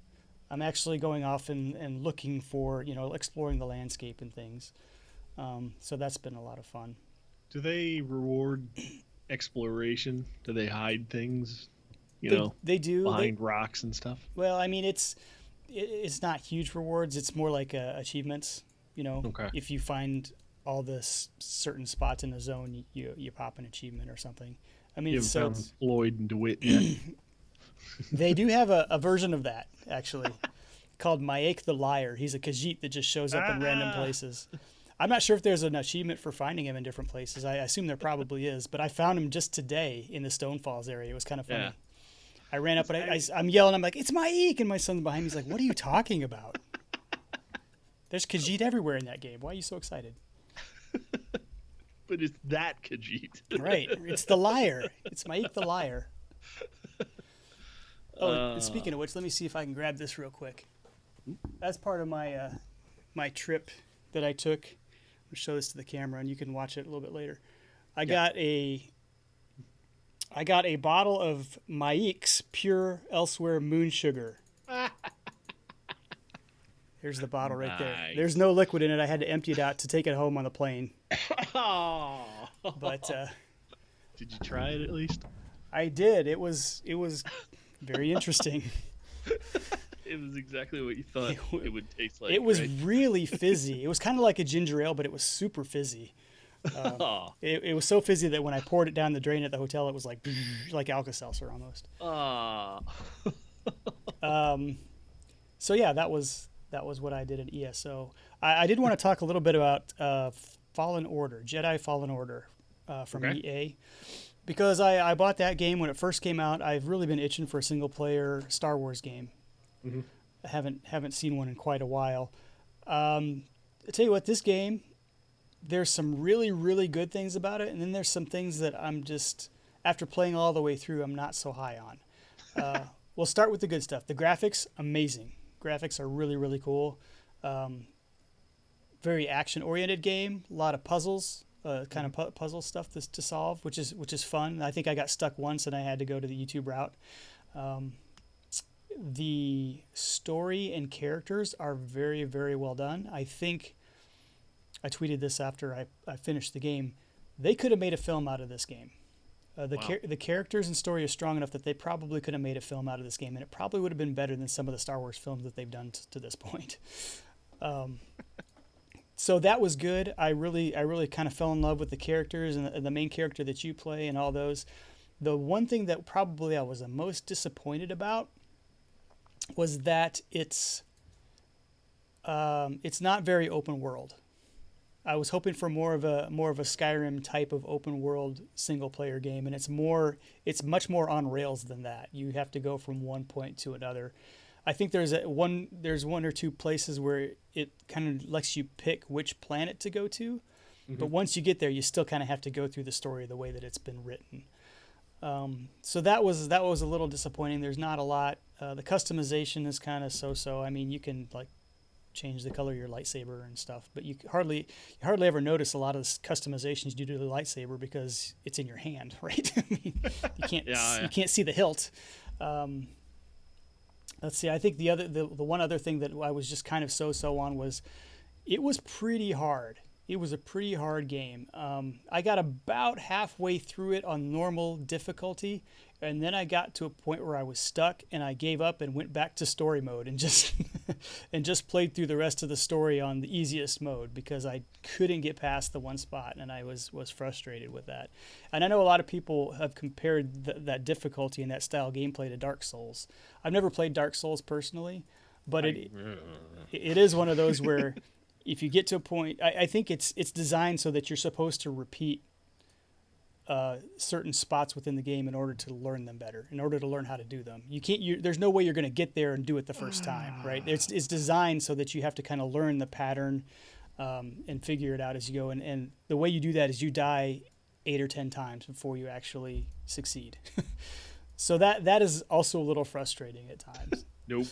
[SPEAKER 2] I'm actually going off and looking for, exploring the landscape and things. So that's been a lot of fun.
[SPEAKER 1] Do they reward exploration? Do they hide things,
[SPEAKER 2] they do
[SPEAKER 1] behind rocks and stuff?
[SPEAKER 2] Well, I mean, it's not huge rewards. It's more like achievements.
[SPEAKER 1] Okay.
[SPEAKER 2] If you find all the certain spots in the zone, you pop an achievement or something. I mean,
[SPEAKER 1] You haven't found Floyd and DeWitt yet.
[SPEAKER 2] They do have a version of that, actually, called Maek the Liar. He's a Khajiit that just shows up in random places. I'm not sure if there's an achievement for finding him in different places. I assume there probably is, but I found him just today in the Stone Falls area. It was kind of funny. Yeah. I ran up and I'm yelling. I'm like, "It's Maek!" And my son's behind me. He's like, "What are you talking about?" There's Khajiit everywhere in that game. Why are you so excited?
[SPEAKER 1] But it's that Khajiit.
[SPEAKER 2] Right. It's the liar. It's Maek the Liar. Oh, and speaking of which, let me see if I can grab this real quick. That's part of my my trip that I took. I'll show this to the camera, and you can watch it a little bit later. I got a bottle of Maek's Pure Elsewhere Moon Sugar. Here's the bottle right there. There's no liquid in it. I had to empty it out to take it home on the plane. But
[SPEAKER 1] did you try it at least?
[SPEAKER 2] I did. It was very interesting.
[SPEAKER 1] It was exactly what you thought it would taste like.
[SPEAKER 2] It was really fizzy. It was kind of like a ginger ale, but it was super fizzy. It was so fizzy that when I poured it down the drain at the hotel, it was like Alka-Seltzer almost. So yeah, that was what I did at ESO. I did want to talk a little bit about Jedi Fallen Order from EA. Because I bought that game when it first came out. I've really been itching for a single-player Star Wars game.
[SPEAKER 1] Mm-hmm.
[SPEAKER 2] I haven't seen one in quite a while. I tell you what, this game, there's some really, really good things about it, and then there's some things that I'm just, after playing all the way through, I'm not so high on. We'll start with the good stuff. The graphics, amazing. Graphics are really, really cool. Very action-oriented game. A lot of puzzles, puzzle stuff to solve, which is fun. I think I got stuck once and I had to go to the YouTube route. The story and characters are very, very well done. I think I tweeted this after I finished the game. They could have made a film out of this game. The characters and story are strong enough that they probably could have made a film out of this game, and it probably would have been better than some of the Star Wars films that they've done to this point. So that was good. I really kind of fell in love with the characters and the main character that you play and all those. The one thing that probably I was the most disappointed about was that it's not very open world. I was hoping for more of a Skyrim type of open world single player game, and it's much more on rails than that. You have to go from one point to another. I think there's one or two places where it kind of lets you pick which planet to go to, but once you get there, you still kind of have to go through the story the way that it's been written. So that was a little disappointing. There's not a lot. The customization is kind of so-so. I mean, you can like change the color of your lightsaber and stuff, but you hardly ever notice a lot of the customizations you do to the lightsaber because it's in your hand, right? I mean, you can't see the hilt. Let's see. I think the one other thing that I was just kind of so-so on was it was pretty hard. It was a pretty hard game. I got about halfway through it on normal difficulty, and then I got to a point where I was stuck, and I gave up and went back to story mode and just and just played through the rest of the story on the easiest mode because I couldn't get past the one spot, and I was frustrated with that. And I know a lot of people have compared that difficulty and that style gameplay to Dark Souls. I've never played Dark Souls personally, but it is one of those where if you get to a point, I think it's designed so that you're supposed to repeat certain spots within the game in order to learn them better, in order to learn how to do them. There's no way you're going to get there and do it the first time, right? It's designed so that you have to kind of learn the pattern and figure it out as you go. And the way you do that is you die 8 or 10 times before you actually succeed. So that is also a little frustrating at times.
[SPEAKER 1] Nope.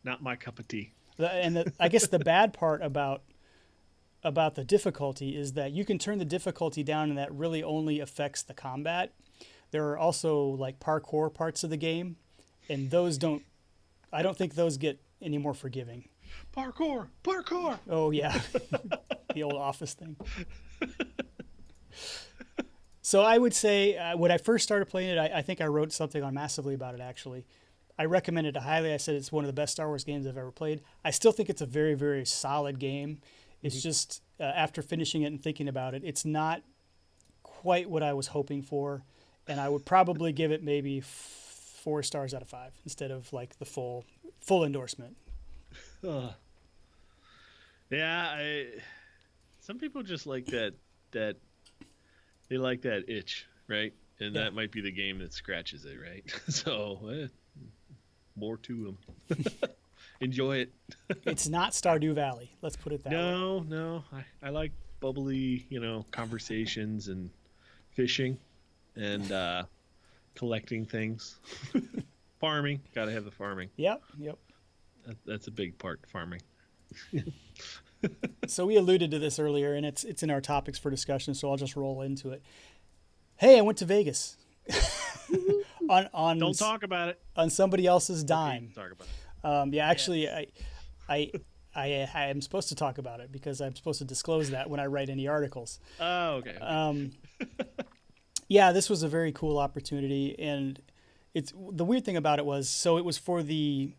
[SPEAKER 1] Not my cup of tea.
[SPEAKER 2] I guess the bad part about the difficulty is that you can turn the difficulty down, and that really only affects the combat. There are also like parkour parts of the game, and I don't think those get any more forgiving.
[SPEAKER 1] Parkour.
[SPEAKER 2] Oh yeah, the old Office thing. So I would say when I first started playing it, I think I wrote something on Massively about it actually. I recommended it highly. I said it's one of the best Star Wars games I've ever played. I still think it's a very, very solid game. It's just after finishing it and thinking about it, it's not quite what I was hoping for, and I would probably give it maybe 4 stars out of 5 instead of like the full endorsement.
[SPEAKER 1] Yeah, some people just like that they like that itch, right? And that might be the game that scratches it, right? So more to them. Enjoy it.
[SPEAKER 2] It's not Stardew Valley. Let's put it that way.
[SPEAKER 1] No. I like bubbly, conversations and fishing and collecting things. Farming. Got to have the farming.
[SPEAKER 2] Yep.
[SPEAKER 1] That's a big part, farming.
[SPEAKER 2] So we alluded to this earlier, and it's in our topics for discussion, so I'll just roll into it. Hey, I went to Vegas.
[SPEAKER 1] Don't talk about it.
[SPEAKER 2] On somebody else's dime.
[SPEAKER 1] Okay, talk about it.
[SPEAKER 2] Yeah, actually, I am supposed to talk about it because I'm supposed to disclose that when I write any articles.
[SPEAKER 1] Oh, okay.
[SPEAKER 2] Yeah, this was a very cool opportunity, and the weird thing about it was it was for the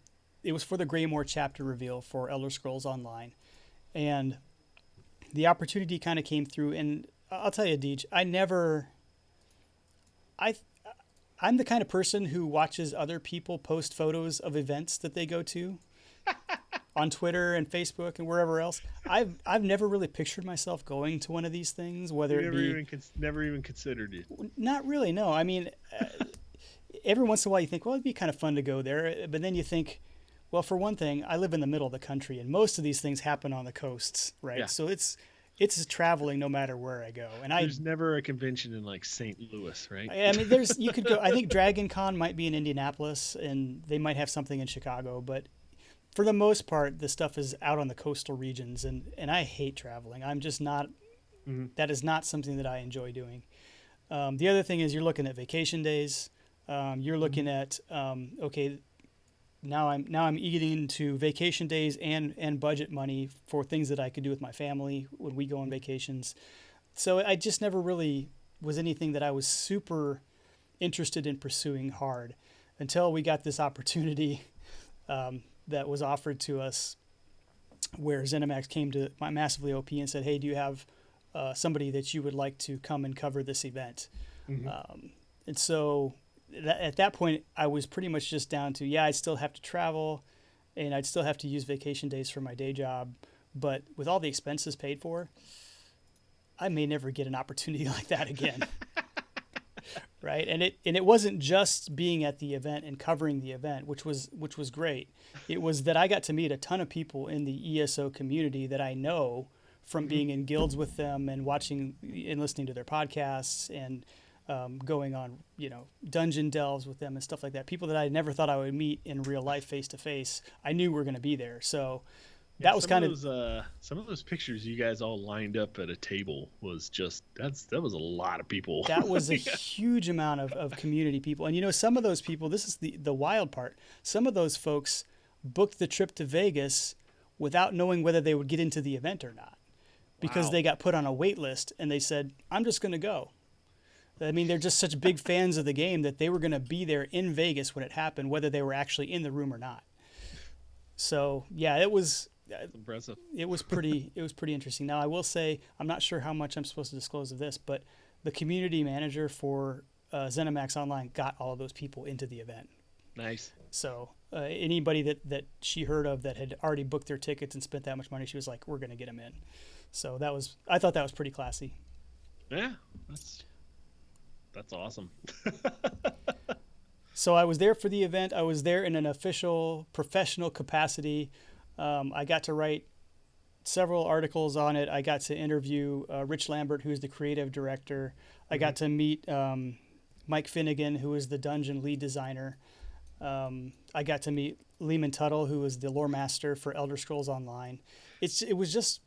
[SPEAKER 2] Greymore chapter reveal for Elder Scrolls Online, and the opportunity kind of came through. And I'll tell you, Deej, I'm the kind of person who watches other people post photos of events that they go to on Twitter and Facebook and wherever else. I've never really pictured myself going to one of these things, whether
[SPEAKER 1] never even considered it.
[SPEAKER 2] Not really, no. I mean, every once in a while you think, well, it'd be kind of fun to go there. But then you think, well, for one thing, I live in the middle of the country, and most of these things happen on the coasts, right?
[SPEAKER 1] Yeah.
[SPEAKER 2] So it's traveling no matter where I go. And
[SPEAKER 1] There's never a convention in like St. Louis, right?
[SPEAKER 2] I mean, you could go. I think Dragon Con might be in Indianapolis, and they might have something in Chicago. But for the most part, the stuff is out on the coastal regions, and I hate traveling. I'm just not. That is not something that I enjoy doing. The other thing is you're looking at vacation days. You're looking at okay. Now I'm eating into vacation days and budget money for things that I could do with my family when we go on vacations. So I just never really was anything that I was super interested in pursuing hard until we got this opportunity that was offered to us where ZeniMax came to my Massively OP and said, hey, do you have somebody that you would like to come and cover this event? And so at that point, I was pretty much just down to, I'd still have to travel and I'd still have to use vacation days for my day job. But with all the expenses paid for, I may never get an opportunity like that again. Right. And it wasn't just being at the event and covering the event, which was great. It was that I got to meet a ton of people in the ESO community that I know from being in guilds with them and watching and listening to their podcasts and going on, dungeon delves with them and stuff like that. People that I never thought I would meet in real life face to face, I knew were going to be there. So that was kind of
[SPEAKER 1] some of those pictures you guys all lined up at a table was just that was a lot of people.
[SPEAKER 2] That was a huge amount of community people. And some of those people, this is the wild part. Some of those folks booked the trip to Vegas without knowing whether they would get into the event or not, because they got put on a wait list and they said, I'm just going to go. I mean, they're just such big fans of the game that they were going to be there in Vegas when it happened, whether they were actually in the room or not. So it was
[SPEAKER 1] impressive.
[SPEAKER 2] It was pretty interesting. Now I will say, I'm not sure how much I'm supposed to disclose of this, but the community manager for ZeniMax Online got all of those people into the event.
[SPEAKER 1] Nice.
[SPEAKER 2] So anybody that she heard of that had already booked their tickets and spent that much money, she was like, we're going to get them in. So I thought that was pretty classy.
[SPEAKER 1] Yeah, that's awesome.
[SPEAKER 2] So I was there for the event. I was there in an official professional capacity. I got to write several articles on it. I got to interview Rich Lambert, who's the creative director. I got to meet Mike Finnegan, who is the dungeon lead designer. I got to meet Lehman Tuttle, who is the lore master for Elder Scrolls Online. It was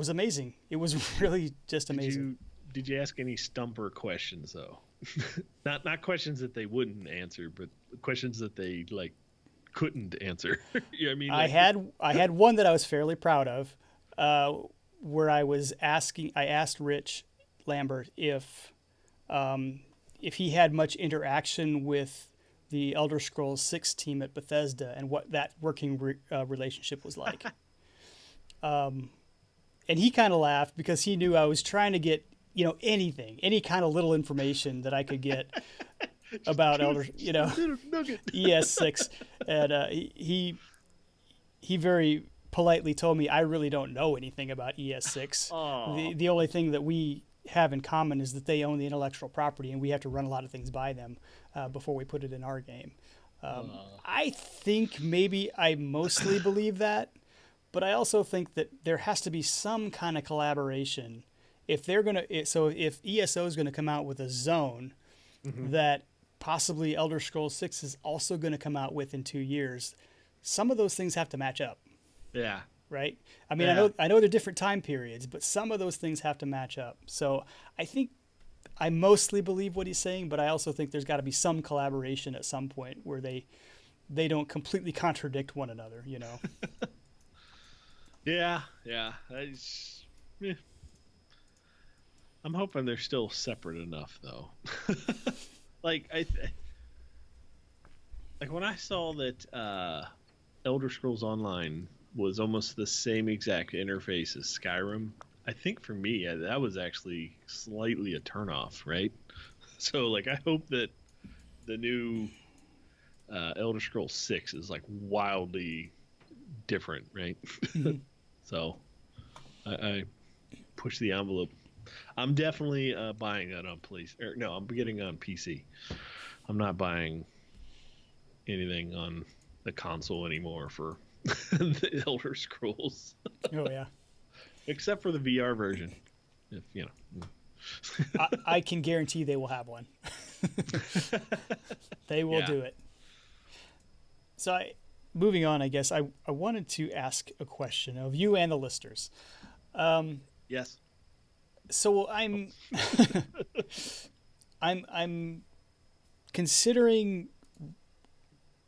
[SPEAKER 2] amazing. It was really just amazing.
[SPEAKER 1] Did you ask any stumper questions though? not questions that they wouldn't answer, but questions that they couldn't answer. You know what I mean?
[SPEAKER 2] I had one that I was fairly proud of, where I asked Rich Lambert if he had much interaction with the Elder Scrolls 6 team at Bethesda and what that working relationship was like. And he kind of laughed because he knew I was trying to get any kind of little information that I could get about ES6, and he very politely told me I really don't know anything about ES6. The only thing that we have in common is that they own the intellectual property, and we have to run a lot of things by them before we put it in our game. I think maybe I mostly believe that, but I also think that there has to be some kind of collaboration. If if ESO is going to come out with a zone that possibly Elder Scrolls 6 is also going to come out with in 2 years, some of those things have to match up.
[SPEAKER 1] Yeah.
[SPEAKER 2] Right? I mean, yeah. I know they're different time periods, but some of those things have to match up. So I think I mostly believe what he's saying, but I also think there's got to be some collaboration at some point where they don't completely contradict one another,
[SPEAKER 1] Yeah. I'm hoping they're still separate enough, though. Like when I saw that Elder Scrolls Online was almost the same exact interface as Skyrim, I think for me that was actually slightly a turnoff, right? So I hope that the new Elder Scrolls 6 is wildly different, right? So I push the envelope. I'm definitely buying that on I'm getting on PC. I'm not buying anything on the console anymore for the Elder Scrolls,
[SPEAKER 2] Oh yeah.
[SPEAKER 1] except for the VR version. If you know.
[SPEAKER 2] I can guarantee they will have one. They will do it. So moving on, I guess I wanted to ask a question of you and the listeners.
[SPEAKER 1] Yes.
[SPEAKER 2] So I'm I'm considering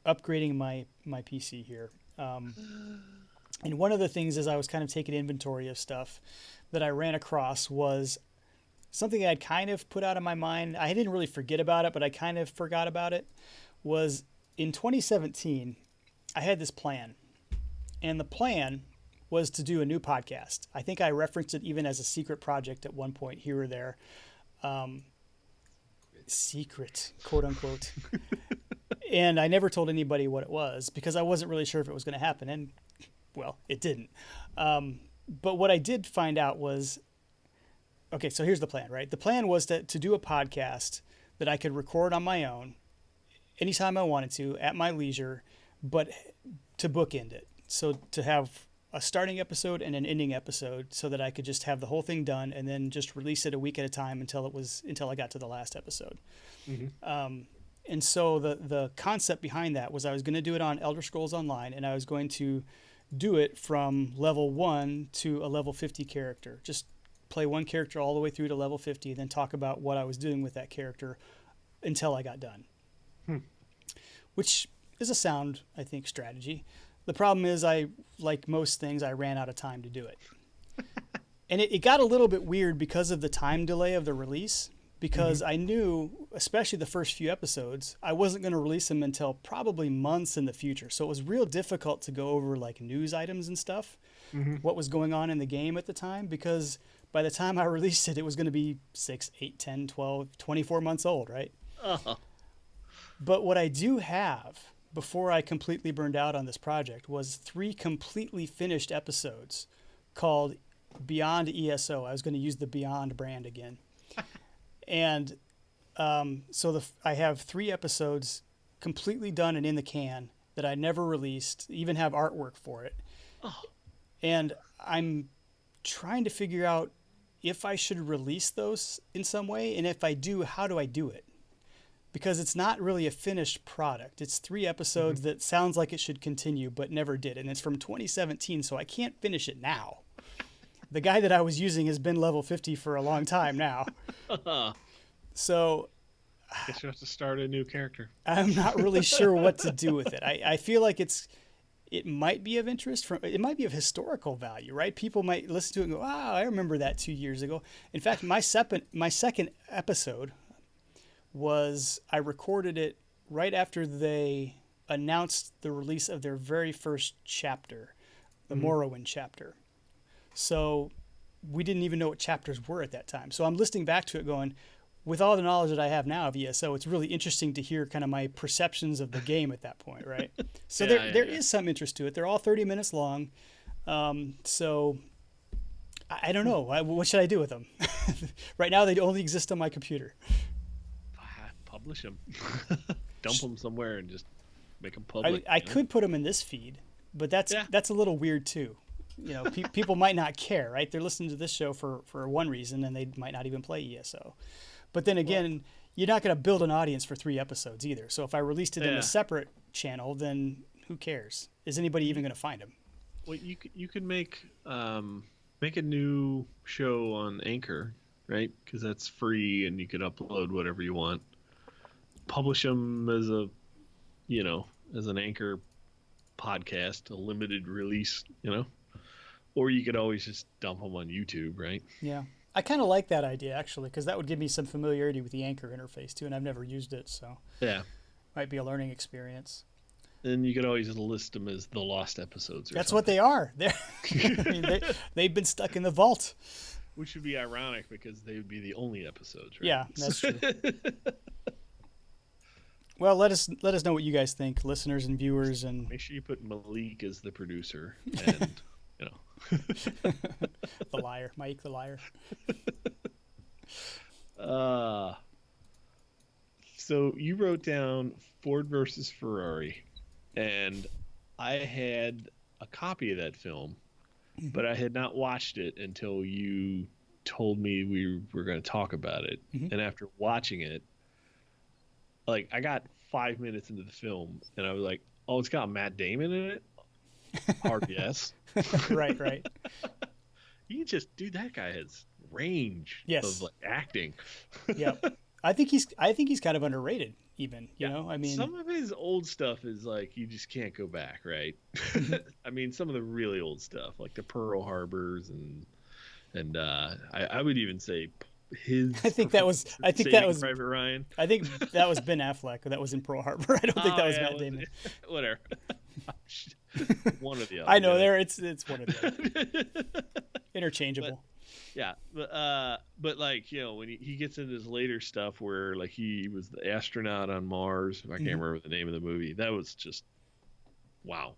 [SPEAKER 2] upgrading my PC here. And one of the things as I was kind of taking inventory of stuff that I ran across was something I'd kind of put out of my mind. I didn't really forget about it, but I kind of forgot about it. Was in 2017, I had this plan. And the plan was to do a new podcast. I think I referenced it even as a secret project at one point here or there. Secret, quote unquote. And I never told anybody what it was because I wasn't really sure if it was going to happen. And, well, it didn't. But what I did find out was, okay, so here's the plan, right? The plan was to do a podcast that I could record on my own anytime I wanted to at my leisure, but to bookend it. So to have a starting episode and an ending episode so that I could just have the whole thing done and then just release it a week at a time until I got to the last episode. Mm-hmm. And so the concept behind that was I was going to do it on Elder Scrolls Online, and I was going to do it from level 1 to a level 50 character. Just play one character all the way through to level 50, and then talk about what I was doing with that character until I got done. Which is a sound, I think, strategy. The problem is like most things, I ran out of time to do it. And it got a little bit weird because of the time delay of the release, because I knew, especially the first few episodes, I wasn't going to release them until probably months in the future. So it was real difficult to go over like news items and stuff, what was going on in the game at the time, because by the time I released it, it was going to be 6, 8, 10, 12, 24 months old, right? But what I do have before I completely burned out on this project was 3 completely finished episodes called Beyond ESO. I was going to use the Beyond brand again. And so I have 3 episodes completely done and in the can that I never released, even have artwork for it. And I'm trying to figure out if I should release those in some way. And if I do, how do I do it? Because it's not really a finished product. It's 3 episodes that sounds like it should continue, but never did. And it's from 2017, so I can't finish it now. The guy that I was using has been level 50 for a long time now. So
[SPEAKER 1] guess you have to start a new character.
[SPEAKER 2] I'm not really sure what to do with it. I feel like it might be of interest. It might be of historical value, right? People might listen to it and go, wow, I remember that 2 years ago. In fact, my second episode was I recorded it right after they announced the release of their very first chapter, the Morrowind chapter. So we didn't even know what chapters were at that time. So I'm listening back to it going, with all the knowledge that I have now of ESO, it's really interesting to hear kind of my perceptions of the game at that point, right? So there is some interest to it. They're all 30 minutes long. So I don't know. What should I do with them? Right now, they only exist on my computer.
[SPEAKER 1] Publish them. Dump them somewhere and just make them public.
[SPEAKER 2] I could put them in this feed, but that's a little weird too. You know, people might not care, right? They're listening to this show for one reason, and they might not even play ESO. But then again, you're not going to build an audience for 3 episodes either. So if I released it in a separate channel, then who cares? Is anybody even going to find them?
[SPEAKER 1] Well, you could make a new show on Anchor, right? Because that's free, and you could upload whatever you want. Publish them as as an Anchor podcast, a limited release, or you could always just dump them on YouTube, right?
[SPEAKER 2] Yeah. I kind of like that idea, actually, because that would give me some familiarity with the Anchor interface, too, and I've never used it, so might be a learning experience.
[SPEAKER 1] And you could always list them as the lost episodes.
[SPEAKER 2] That's what they are. They've been stuck in the vault.
[SPEAKER 1] Which would be ironic because they would be the only episodes, right?
[SPEAKER 2] Yeah, that's true. Well, let us know what you guys think, listeners and viewers, and
[SPEAKER 1] make sure you put Malik as the producer, and
[SPEAKER 2] the liar, Mike the liar.
[SPEAKER 1] So you wrote down Ford versus Ferrari, and I had a copy of that film,
[SPEAKER 2] Mm-hmm.
[SPEAKER 1] but I had not watched it until you told me we were going to talk about it.
[SPEAKER 2] Mm-hmm.
[SPEAKER 1] And after watching it, like I got 5 minutes into the film, and I was like, "Oh, it's got Matt Damon in it." Hard yes.
[SPEAKER 2] Right, right.
[SPEAKER 1] Dude, that guy has range of
[SPEAKER 2] Yes.
[SPEAKER 1] like acting.
[SPEAKER 2] Yep. I think he's kind of underrated even,
[SPEAKER 1] Yeah.
[SPEAKER 2] I mean,
[SPEAKER 1] Some of his old stuff is like you just can't go back, right?
[SPEAKER 2] mhm.
[SPEAKER 1] I mean, some of the really old stuff, like the Pearl Harbors and I would even say
[SPEAKER 2] I
[SPEAKER 1] his
[SPEAKER 2] think that was
[SPEAKER 1] performance
[SPEAKER 2] I
[SPEAKER 1] in
[SPEAKER 2] think that
[SPEAKER 1] Saving
[SPEAKER 2] was
[SPEAKER 1] Private Ryan.
[SPEAKER 2] I think that was Ben Affleck that was in Pearl Harbor. I don't think that
[SPEAKER 1] Oh
[SPEAKER 2] was
[SPEAKER 1] yeah,
[SPEAKER 2] Matt Damon.
[SPEAKER 1] whatever. One or the other.
[SPEAKER 2] I know
[SPEAKER 1] you
[SPEAKER 2] there it's one of the other. Interchangeable.
[SPEAKER 1] Yeah, but like when he gets into his later stuff where like he was the astronaut on Mars. I can't
[SPEAKER 2] Mhm.
[SPEAKER 1] remember the name of the movie. That was just wow.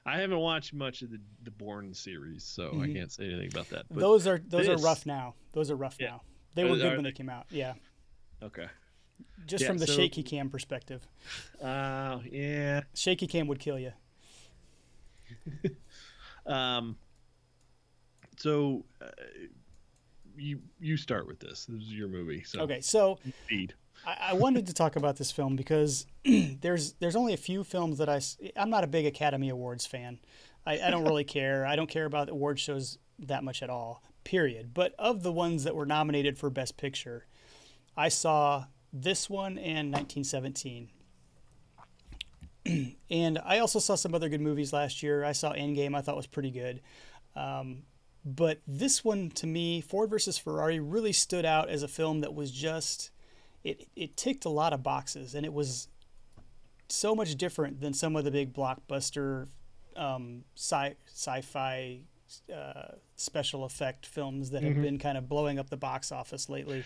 [SPEAKER 1] I haven't watched much of the Bourne series, so I
[SPEAKER 2] Mhm.
[SPEAKER 1] can't say anything about that. But
[SPEAKER 2] Those are
[SPEAKER 1] this,
[SPEAKER 2] rough now. Those are rough
[SPEAKER 1] yeah,
[SPEAKER 2] now. They were good
[SPEAKER 1] are
[SPEAKER 2] when
[SPEAKER 1] they?
[SPEAKER 2] they came out. Yeah.
[SPEAKER 1] Okay.
[SPEAKER 2] Just
[SPEAKER 1] Yeah.
[SPEAKER 2] from the
[SPEAKER 1] So,
[SPEAKER 2] shaky cam perspective.
[SPEAKER 1] yeah.
[SPEAKER 2] Shaky cam would kill you.
[SPEAKER 1] Um. So, you start with this. This is your movie, so
[SPEAKER 2] Okay, so
[SPEAKER 1] you lead.
[SPEAKER 2] I wanted to talk about this film because there's only a few films that I'm not a big Academy Awards fan. I don't really care. I don't care about award shows that much at all. Period. But of the ones that were nominated for Best Picture, I saw this one and 1917. And I also saw some other good movies last year. I saw Endgame. I thought was pretty good. But this one to me, Ford versus Ferrari, really stood out as a film that was just it ticked a lot of boxes, and it was so much different than some of the big blockbuster sci-fi special effect films that have
[SPEAKER 1] Hmm.
[SPEAKER 2] been kind of blowing up the box office lately.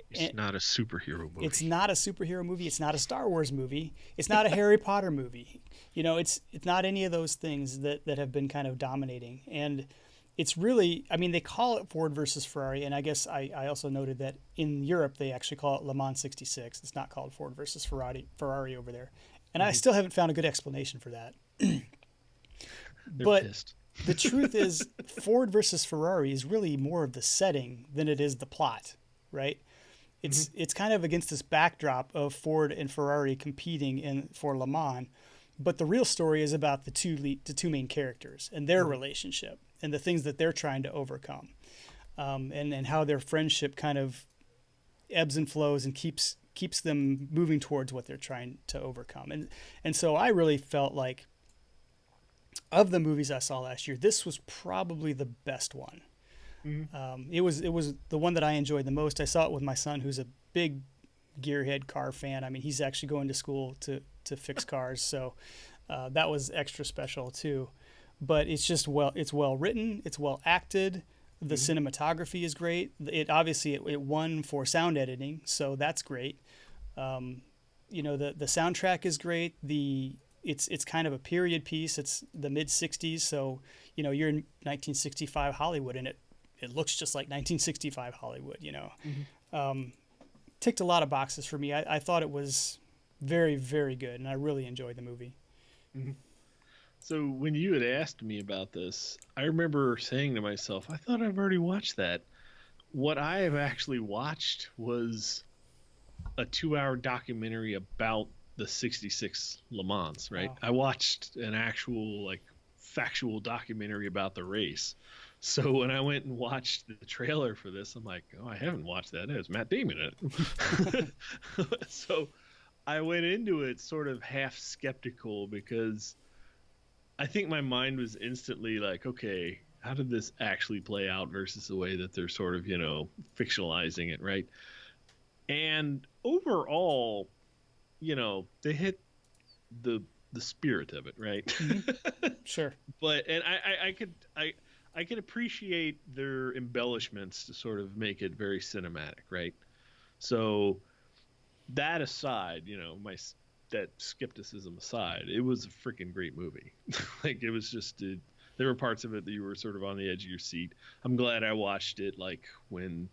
[SPEAKER 1] It's
[SPEAKER 2] And
[SPEAKER 1] not a superhero movie.
[SPEAKER 2] it's not a superhero movie. It's not a Star Wars movie. It's not a Harry Potter movie. It's not any of those things that have been kind of dominating. And it's really, I mean, they call it Ford versus Ferrari, and I guess I also noted that in Europe they actually call it Le Mans 66. It's not called Ford versus Ferrari over there, and I
[SPEAKER 1] Hmm.
[SPEAKER 2] still haven't found a good explanation for that.
[SPEAKER 1] They're
[SPEAKER 2] But
[SPEAKER 1] pissed.
[SPEAKER 2] the truth is, Ford versus Ferrari is really more of the setting than it is the plot, right? It's kind of against this backdrop of Ford and Ferrari competing for Le Mans, but the real story is about the two main characters and their relationship and the things that they're trying to overcome, and how their friendship kind of ebbs and flows and keeps them moving towards what they're trying to overcome. And so I really felt like of the movies I saw last year, this was probably the best one.
[SPEAKER 1] Hmm.
[SPEAKER 2] It was the one that I enjoyed the most. I saw it with my son, who's a big gearhead car fan. I mean, he's actually going to school to fix cars, so that was extra special too. But it's well written, it's well acted. The cinematography is great. It won for sound editing, so that's great. The soundtrack is great. It's kind of a period piece. It's the mid '60s, so you're in 1965 Hollywood, and it looks just like 1965 Hollywood. Ticked a lot of boxes for me. I thought it was very, very good, and I really enjoyed the movie.
[SPEAKER 1] Hmm. So when you had asked me about this, I remember saying to myself, I thought I've already watched that. What I have actually watched was a 2 hour documentary about the 66 Le Mans, right?
[SPEAKER 2] Wow.
[SPEAKER 1] I watched an actual, like, factual documentary about the race. So when I went and watched the trailer for this, I'm like, oh, I haven't watched that. It has Matt Damon in it. So I went into it sort of half skeptical because I think my mind was instantly like, okay, how did this actually play out versus the way that they're sort of, fictionalizing it, right? And overall, they hit the spirit of it, right?
[SPEAKER 2] Sure.
[SPEAKER 1] But and I could appreciate their embellishments to sort of make it very cinematic, right? So that aside, that skepticism aside, it was a freaking great movie. Like it was just there were parts of it that you were sort of on the edge of your seat. I'm glad I watched it like when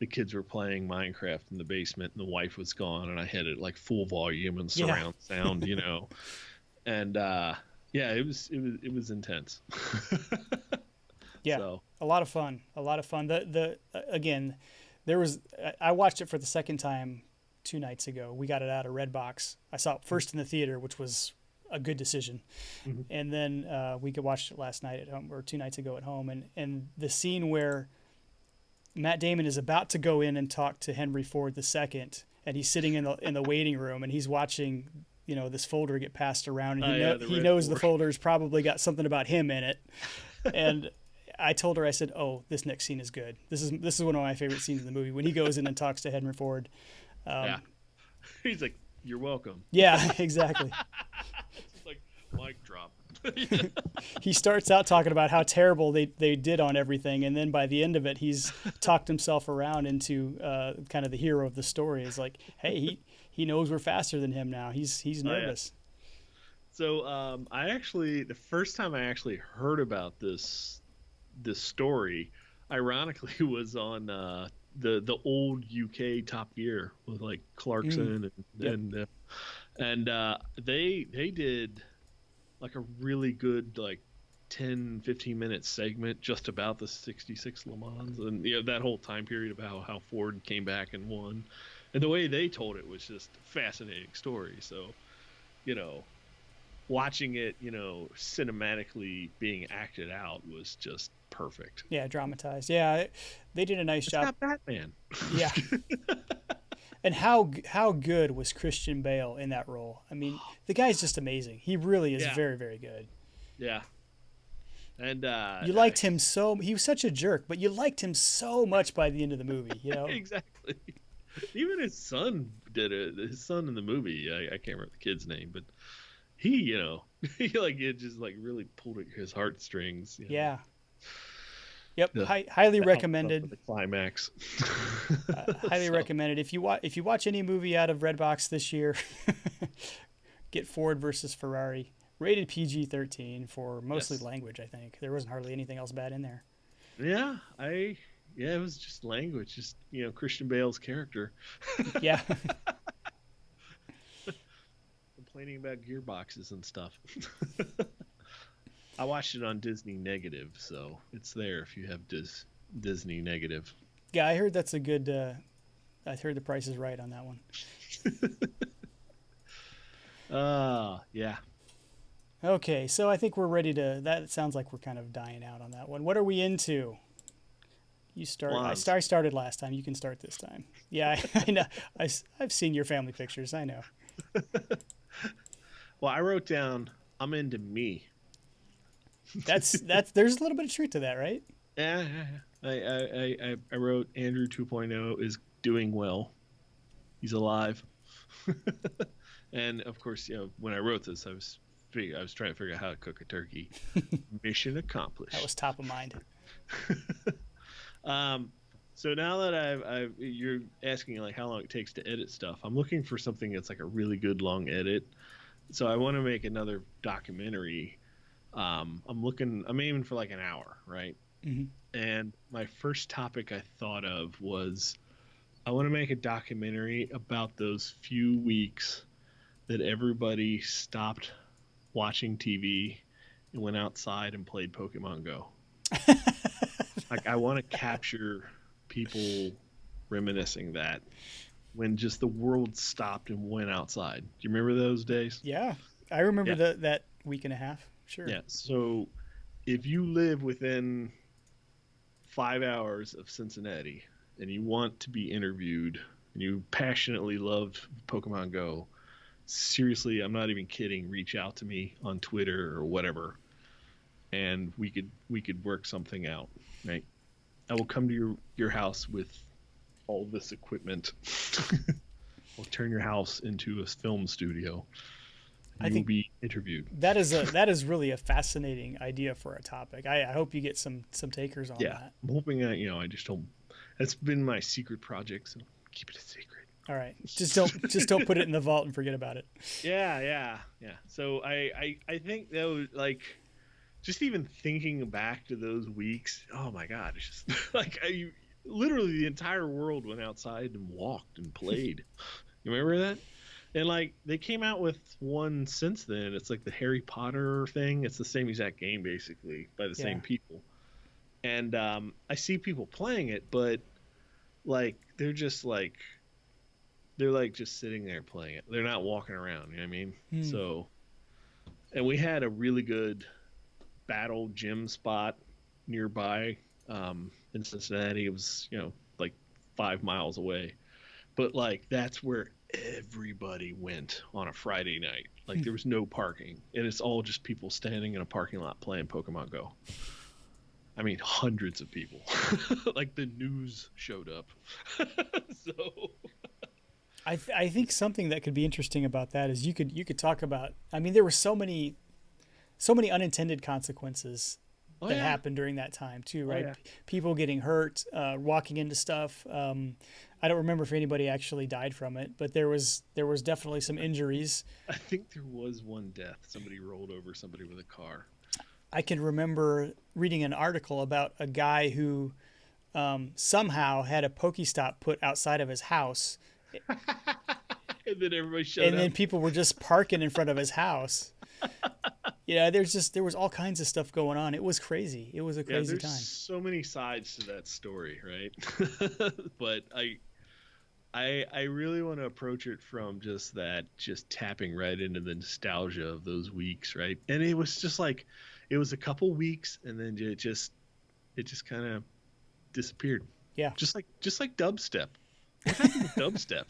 [SPEAKER 1] the kids were playing Minecraft in the basement, and the wife was gone, and I had it like full volume and
[SPEAKER 2] Yeah.
[SPEAKER 1] surround sound, and yeah, it was intense.
[SPEAKER 2] Yeah,
[SPEAKER 1] So
[SPEAKER 2] a lot of fun. A lot of fun. The again, there was I watched it for the second time 2 nights ago. We got it out of Redbox. I saw it first in the theater, which was a good decision,
[SPEAKER 1] mhm.
[SPEAKER 2] and then we could watch it last night at home or 2 nights ago at home. And the scene where Matt Damon is about to go in and talk to Henry Ford II, and he's sitting in the waiting room and he's watching this folder get passed around, and
[SPEAKER 1] Oh yeah, the
[SPEAKER 2] he
[SPEAKER 1] Red
[SPEAKER 2] knows the
[SPEAKER 1] Four.
[SPEAKER 2] folder's probably got something about him in it. And I told her, I said, "Oh, this next scene is good. This is one of my favorite scenes in the movie when he goes in and talks to Henry Ford."
[SPEAKER 1] Yeah, he's like, "You're welcome."
[SPEAKER 2] Yeah, exactly.
[SPEAKER 1] It's like mic drop.
[SPEAKER 2] He starts out talking about how terrible they did on everything, and then by the end of it, he's talked himself around into kind of the hero of the story. It's like, hey, he knows we're faster than him now. He's
[SPEAKER 1] Oh, yeah.
[SPEAKER 2] nervous.
[SPEAKER 1] So the first time I actually heard about this story, ironically, was on the old UK Top Gear with like Clarkson
[SPEAKER 2] Yep.
[SPEAKER 1] and they did like a really good like 10-15 minute segment just about the 66 Le Mans and that whole time period about how Ford came back and won, and the way they told it was just a fascinating story. So you know watching it cinematically being acted out was just perfect.
[SPEAKER 2] Yeah, dramatized. Yeah, they did a nice
[SPEAKER 1] It's
[SPEAKER 2] job.
[SPEAKER 1] got Batman.
[SPEAKER 2] Yeah. And how good was Christian Bale in that role? I mean, the guy's just amazing. He really is
[SPEAKER 1] Yeah.
[SPEAKER 2] very, very good.
[SPEAKER 1] Yeah. And
[SPEAKER 2] You liked him so. He was such a jerk, but you liked him so much by the end of the movie.
[SPEAKER 1] exactly. Even his son did it. His son in the movie, I can't remember the kid's name, but he, he like it just like really pulled at his heartstrings.
[SPEAKER 2] Yeah. Yep.
[SPEAKER 1] The,
[SPEAKER 2] Highly
[SPEAKER 1] the
[SPEAKER 2] recommended.
[SPEAKER 1] the climax.
[SPEAKER 2] Highly
[SPEAKER 1] So,
[SPEAKER 2] recommended. If you watch any movie out of Redbox this year, get Ford versus Ferrari. Rated PG-13 for mostly
[SPEAKER 1] Yes.
[SPEAKER 2] language. I think there wasn't hardly anything else bad in there.
[SPEAKER 1] Yeah, it was just language, just Christian Bale's character
[SPEAKER 2] Yeah.
[SPEAKER 1] complaining about gearboxes and stuff. I watched it on Disney Negative, so it's there if you have Disney Negative.
[SPEAKER 2] Yeah, I heard that's a good. I heard the price is right on that one.
[SPEAKER 1] Yeah.
[SPEAKER 2] Okay, so I think we're ready to. That sounds like we're kind of dying out on that one. What are we into? You start.
[SPEAKER 1] Blondes.
[SPEAKER 2] I started last time. You can start this time. Yeah, I know. I've seen your family pictures. I know.
[SPEAKER 1] Well, I wrote down I'm into me.
[SPEAKER 2] That's. There's a little bit of truth to that, right?
[SPEAKER 1] Yeah. I wrote Andrew 2.0 is doing well. He's alive. And of course, when I wrote this, I was trying to figure out how to cook a turkey. Mission accomplished.
[SPEAKER 2] That was top of mind.
[SPEAKER 1] So now that you're asking like how long it takes to edit stuff, I'm looking for something that's like a really good long edit. So I want to make another documentary. I'm aiming for like an hour, right?
[SPEAKER 2] Mm-hmm.
[SPEAKER 1] And my first topic I thought of was I want to make a documentary about those few weeks that everybody stopped watching TV and went outside and played Pokemon Go. Like I want to capture people reminiscing that when just the world stopped and went outside. Do you remember those days?
[SPEAKER 2] Yeah, I remember
[SPEAKER 1] Yeah.
[SPEAKER 2] that week and a half. Sure.
[SPEAKER 1] Yeah. So if you live within 5 hours of Cincinnati and you want to be interviewed and you passionately love Pokemon Go, seriously, I'm not even kidding. Reach out to me on Twitter or whatever, and we could work something out. Right? I will come to your house with all this equipment. We'll turn your house into a film studio.
[SPEAKER 2] I
[SPEAKER 1] You will
[SPEAKER 2] think
[SPEAKER 1] be interviewed.
[SPEAKER 2] that is really a fascinating idea for a topic. I hope you get some takers on
[SPEAKER 1] Yeah,
[SPEAKER 2] that.
[SPEAKER 1] I'm hoping that I just don't. That's been my secret project, so keep it a secret.
[SPEAKER 2] All right, just don't put it in the vault and forget about it.
[SPEAKER 1] Yeah. So I think that was like, just even thinking back to those weeks. Oh my God, it's just like literally the entire world went outside and walked and played. You remember that? And like they came out with one since then. It's like the Harry Potter thing. It's the same exact game basically by the
[SPEAKER 2] Yeah.
[SPEAKER 1] same people. And I see people playing it, but like they're like just sitting there playing it. They're not walking around. You know what I mean?
[SPEAKER 2] Hmm.
[SPEAKER 1] So, and we had a really good battle gym spot nearby in Cincinnati. It was like 5 miles away, but like that's where everybody went on a Friday night. Like there was no parking, and it's all just people standing in a parking lot playing Pokemon Go. I mean, hundreds of people. Like the news showed up. So
[SPEAKER 2] I think something that could be interesting about that is you could talk about. I mean, there were so many unintended consequences
[SPEAKER 1] oh
[SPEAKER 2] that
[SPEAKER 1] yeah,
[SPEAKER 2] happened during that time too,
[SPEAKER 1] oh
[SPEAKER 2] right?
[SPEAKER 1] yeah.
[SPEAKER 2] People getting hurt, walking into stuff. I don't remember if anybody actually died from it, but there was definitely some injuries.
[SPEAKER 1] I think there was one death. Somebody rolled over somebody with a car.
[SPEAKER 2] I can remember reading an article about a guy who somehow had a Pokestop put outside of his house,
[SPEAKER 1] And then everybody showed
[SPEAKER 2] and
[SPEAKER 1] up.
[SPEAKER 2] then people were just parking in front of his house. Yeah, there was all kinds of stuff going on. It was crazy. It was a
[SPEAKER 1] Yeah,
[SPEAKER 2] crazy
[SPEAKER 1] there's
[SPEAKER 2] time.
[SPEAKER 1] so many sides to that story, right? But I really want to approach it from just tapping right into the nostalgia of those weeks, right? And it was just like it was a couple weeks and then it just kind of disappeared.
[SPEAKER 2] Yeah.
[SPEAKER 1] Just like dubstep. What happened to dubstep?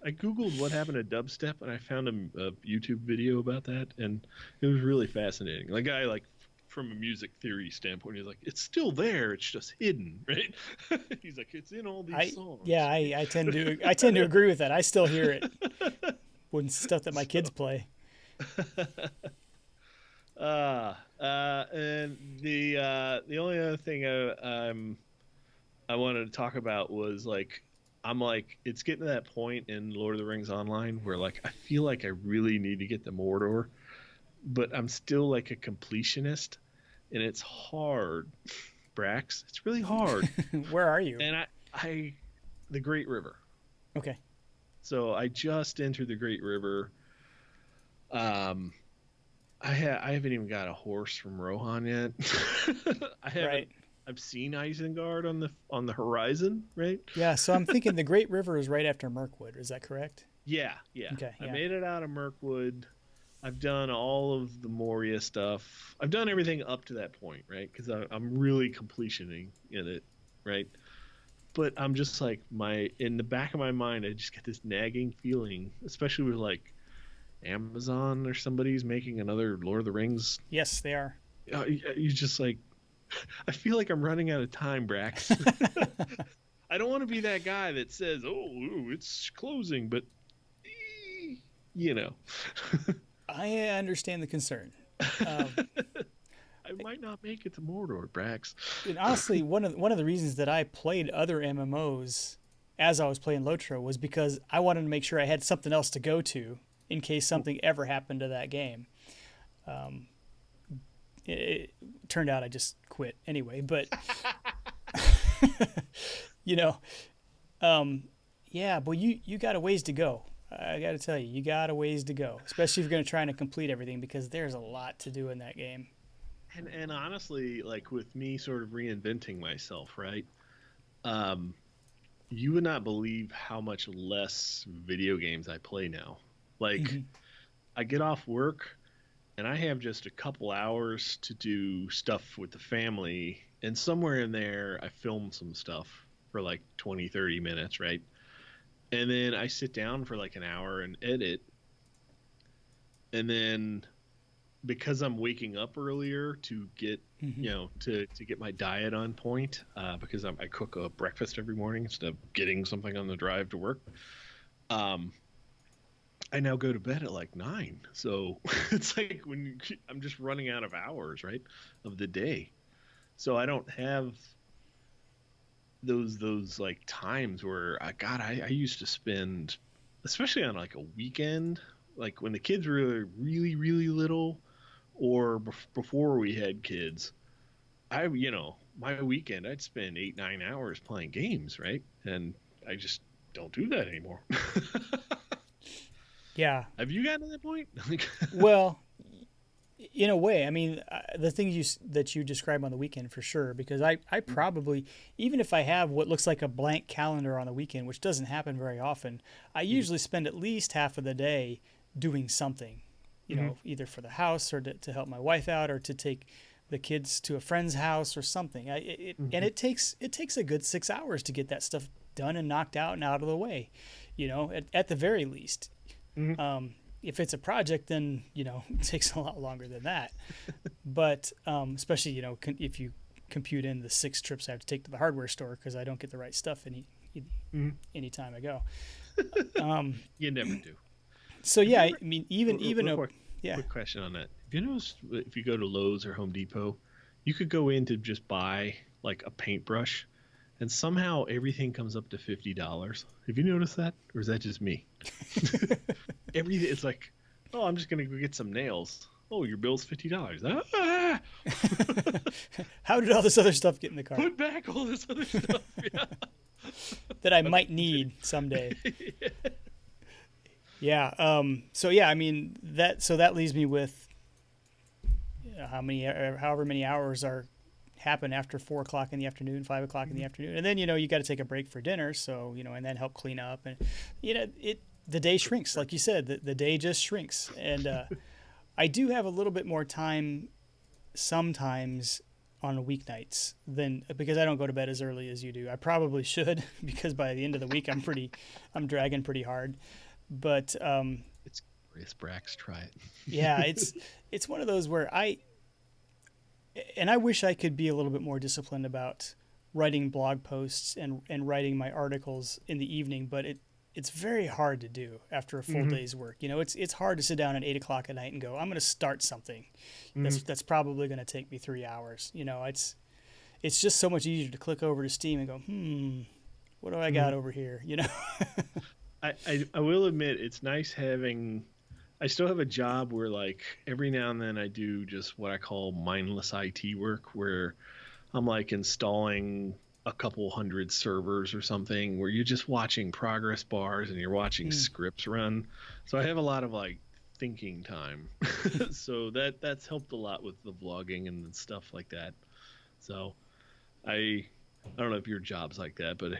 [SPEAKER 1] I googled what happened to dubstep and I found a YouTube video about that, and it was really fascinating. Like I like from a music theory standpoint, he's like, it's still there, it's just hidden, right? He's like, it's in all these songs.
[SPEAKER 2] I tend to agree with that. I still hear it when stuff that my kids
[SPEAKER 1] So,
[SPEAKER 2] play.
[SPEAKER 1] and the only other thing I wanted to talk about was like I'm like it's getting to that point in Lord of the Rings Online where like I feel like I really need to get to Mordor, but I'm still like a completionist, and it's hard, Brax. It's really hard,
[SPEAKER 2] Where are you?
[SPEAKER 1] and I the Great River.
[SPEAKER 2] Okay.
[SPEAKER 1] So I just entered the Great River. Um, I haven't even got a horse from Rohan yet. I haven't.
[SPEAKER 2] Right.
[SPEAKER 1] I've seen Isengard on the horizon, right?
[SPEAKER 2] Yeah. So I'm thinking the Great River is right after Mirkwood. Is that correct?
[SPEAKER 1] Yeah, yeah.
[SPEAKER 2] Okay.
[SPEAKER 1] I
[SPEAKER 2] Yeah.
[SPEAKER 1] made it out of Mirkwood. I've done all of the Moria stuff. I've done everything up to that point, right? Because I'm really completioning in it, right? But I'm just like in the back of my mind, I just get this nagging feeling, especially with like Amazon or somebody's making another Lord of the Rings.
[SPEAKER 2] Yes, they are.
[SPEAKER 1] You just like, I feel like I'm running out of time, Brax. I don't want to be that guy that says, "Oh, ooh, it's closing," but you know,
[SPEAKER 2] I understand the concern. Um,
[SPEAKER 1] I might not make it to Mordor, Brax.
[SPEAKER 2] and honestly, one of the reasons that I played other MMOs as I was playing Lotro was because I wanted to make sure I had something else to go to in case something ever happened to that game. It turned out I just quit anyway, but you know, yeah, but you got a ways to go. I got to tell you, you got a ways to go, especially if you're going to try and complete everything because there's a lot to do in that game.
[SPEAKER 1] And honestly, like with me sort of reinventing myself, right? Um, you would not believe how much less video games I play now. Like
[SPEAKER 2] Hmm.
[SPEAKER 1] I get off work and I have just a couple hours to do stuff with the family, and somewhere in there I film some stuff for like 20, 30 minutes, right? And then I sit down for like an hour and edit, and then because I'm waking up earlier to get
[SPEAKER 2] Hmm.
[SPEAKER 1] to get my diet on point, because I cook a breakfast every morning instead of getting something on the drive to work. um I now go to bed at like 9, so it's like I'm just running out of hours, right, of the day. So I don't have those like times where I used to spend, especially on like a weekend, like when the kids were really really little, or before we had kids. my weekend, I'd spend 8, 9 hours playing games, right? And I just don't do that anymore.
[SPEAKER 2] Yeah.
[SPEAKER 1] Have you gotten to that point?
[SPEAKER 2] Well, in a way, I mean, the things that you describe on the weekend for sure, because I probably, even if I have what looks like a blank calendar on the weekend, which doesn't happen very often, I usually spend at least half of the day doing something, either for the house or to help my wife out or to take the kids to a friend's house or something. And it takes a good 6 hours to get that stuff done and knocked out and out of the way, at the very least. If it's a project, then it takes a lot longer than that. But especially if you compute in the 6 trips I have to take to the hardware store because I don't get the right stuff any time I go.
[SPEAKER 1] You never do.
[SPEAKER 2] So yeah, I mean,
[SPEAKER 1] quick question on that. Have you noticed if you go to Lowe's or Home Depot, you could go in to just buy like a paintbrush, and somehow everything comes up to $50. Have you noticed that, or is that just me? Everything, it's like, oh, I'm just gonna go get some nails. Oh, your bill's $50. Ah!
[SPEAKER 2] How did all this other stuff get in the car?
[SPEAKER 1] Put back all this other stuff. Yeah.
[SPEAKER 2] That I might need someday. Yeah. So yeah, I mean that leaves me with however many hours happen after 4 o'clock in the afternoon, 5 o'clock in the afternoon, and then you got to take a break for dinner. So and then help clean up, and the day shrinks, like you said. The day just shrinks, and I do have a little bit more time sometimes on weeknights because I don't go to bed as early as you do. I probably should because by the end of the week I'm dragging pretty hard. But
[SPEAKER 1] it's Brax, try it.
[SPEAKER 2] Yeah, it's one of those where I wish I could be a little bit more disciplined about writing blog posts and writing my articles in the evening, but it's very hard to do after a full day's work. It's hard to sit down at 8 o'clock at night and go, I'm going to start something that's probably going to take me 3 hours. It's just so much easier to click over to Steam and go, what do I got over here?
[SPEAKER 1] I will admit it's nice having. I still have a job where like every now and then I do just what I call mindless IT work, where I'm like installing a couple hundred servers or something, where you're just watching progress bars and you're watching scripts run. So I have a lot of like thinking time. So that's helped a lot with the vlogging and stuff like that. So I don't know if your job's like that, but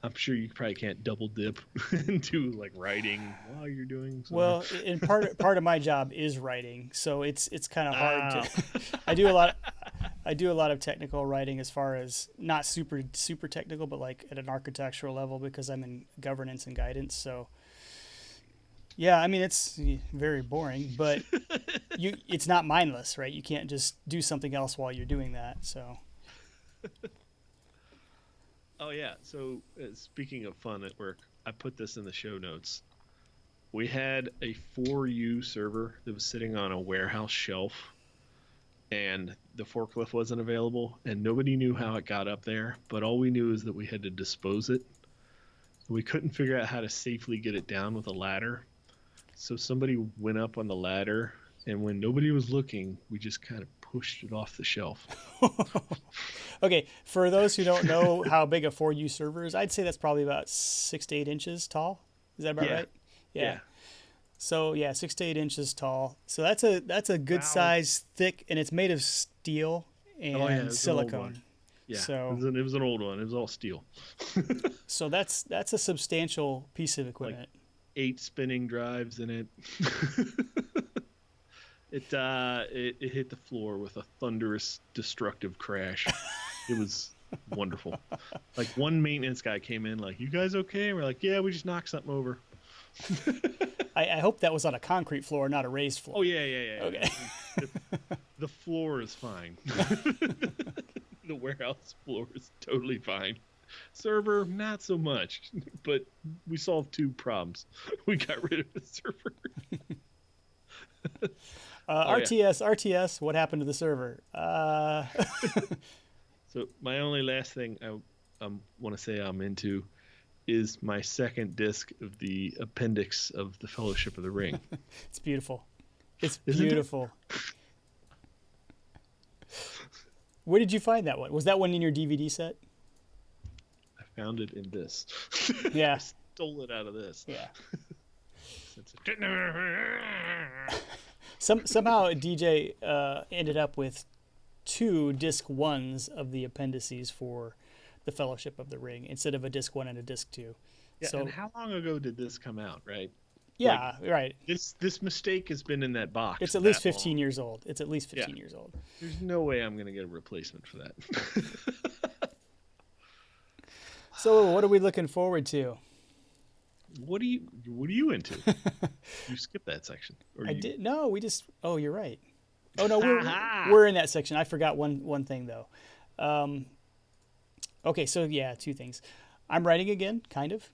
[SPEAKER 1] I'm sure you probably can't double dip and do like writing while you're doing something.
[SPEAKER 2] Well, and part of my job is writing, so it's kind of hard to. I do a lot of technical writing, as far as not super technical, but like at an architectural level, because I'm in governance and guidance. So yeah, I mean, it's very boring, but it's not mindless, right? You can't just do something else while you're doing that. So.
[SPEAKER 1] Oh yeah. So speaking of fun at work, I put this in the show notes. We had a 4U server that was sitting on a warehouse shelf, and the forklift wasn't available, and nobody knew how it got up there. But all we knew is that we had to dispose it. We couldn't figure out how to safely get it down with a ladder. So somebody went up on the ladder, and when nobody was looking, we just kind of pushed it off the shelf.
[SPEAKER 2] Okay, for those who don't know how big a 4U server is, I'd say that's probably about 6 to 8 inches tall. Is that about right? Yeah. So yeah, 6 to 8 inches tall. So that's a good size, thick, and it's made of steel and silicone.
[SPEAKER 1] Yeah,
[SPEAKER 2] so
[SPEAKER 1] it was an old one. It was all steel.
[SPEAKER 2] So that's a substantial piece of equipment.
[SPEAKER 1] Like 8 spinning drives in it. It hit the floor with a thunderous, destructive crash. It was wonderful. Like one maintenance guy came in, like, "You guys okay?" And we're like, "Yeah, we just knocked something over."
[SPEAKER 2] I hope that was on a concrete floor, not a raised floor.
[SPEAKER 1] Oh yeah.
[SPEAKER 2] Okay.
[SPEAKER 1] The floor is fine. The warehouse floor is totally fine. Server, not so much. But we solved 2 problems. We got rid of the server.
[SPEAKER 2] RTS, what happened to the server?
[SPEAKER 1] So my only last thing I want to say I'm into is my second disc of the appendix of the Fellowship of the Ring.
[SPEAKER 2] It's beautiful. It's beautiful. Where did you find that one? Was that one in your DVD set?
[SPEAKER 1] I found it in this.
[SPEAKER 2] Yeah.
[SPEAKER 1] I stole it out of this.
[SPEAKER 2] Yeah.
[SPEAKER 1] It's
[SPEAKER 2] Somehow DJ ended up with 2 disc 1s of the appendices for the Fellowship of the Ring instead of a disc 1 and a disc 2.
[SPEAKER 1] Yeah,
[SPEAKER 2] So
[SPEAKER 1] and how long ago did this come out, right?
[SPEAKER 2] yeah, right.
[SPEAKER 1] This mistake has been in that box.
[SPEAKER 2] It's at least
[SPEAKER 1] that
[SPEAKER 2] 15
[SPEAKER 1] long.
[SPEAKER 2] years old. It's at least 15 years old.
[SPEAKER 1] There's no way I'm going to get a replacement for that.
[SPEAKER 2] So what are we looking forward to?
[SPEAKER 1] What are you into? You skipped that section. Or
[SPEAKER 2] I
[SPEAKER 1] you...
[SPEAKER 2] did no. We just. Oh, you're right. Oh no, we're in that section. I forgot one thing though. Okay, so yeah, 2 things. I'm writing again, kind of.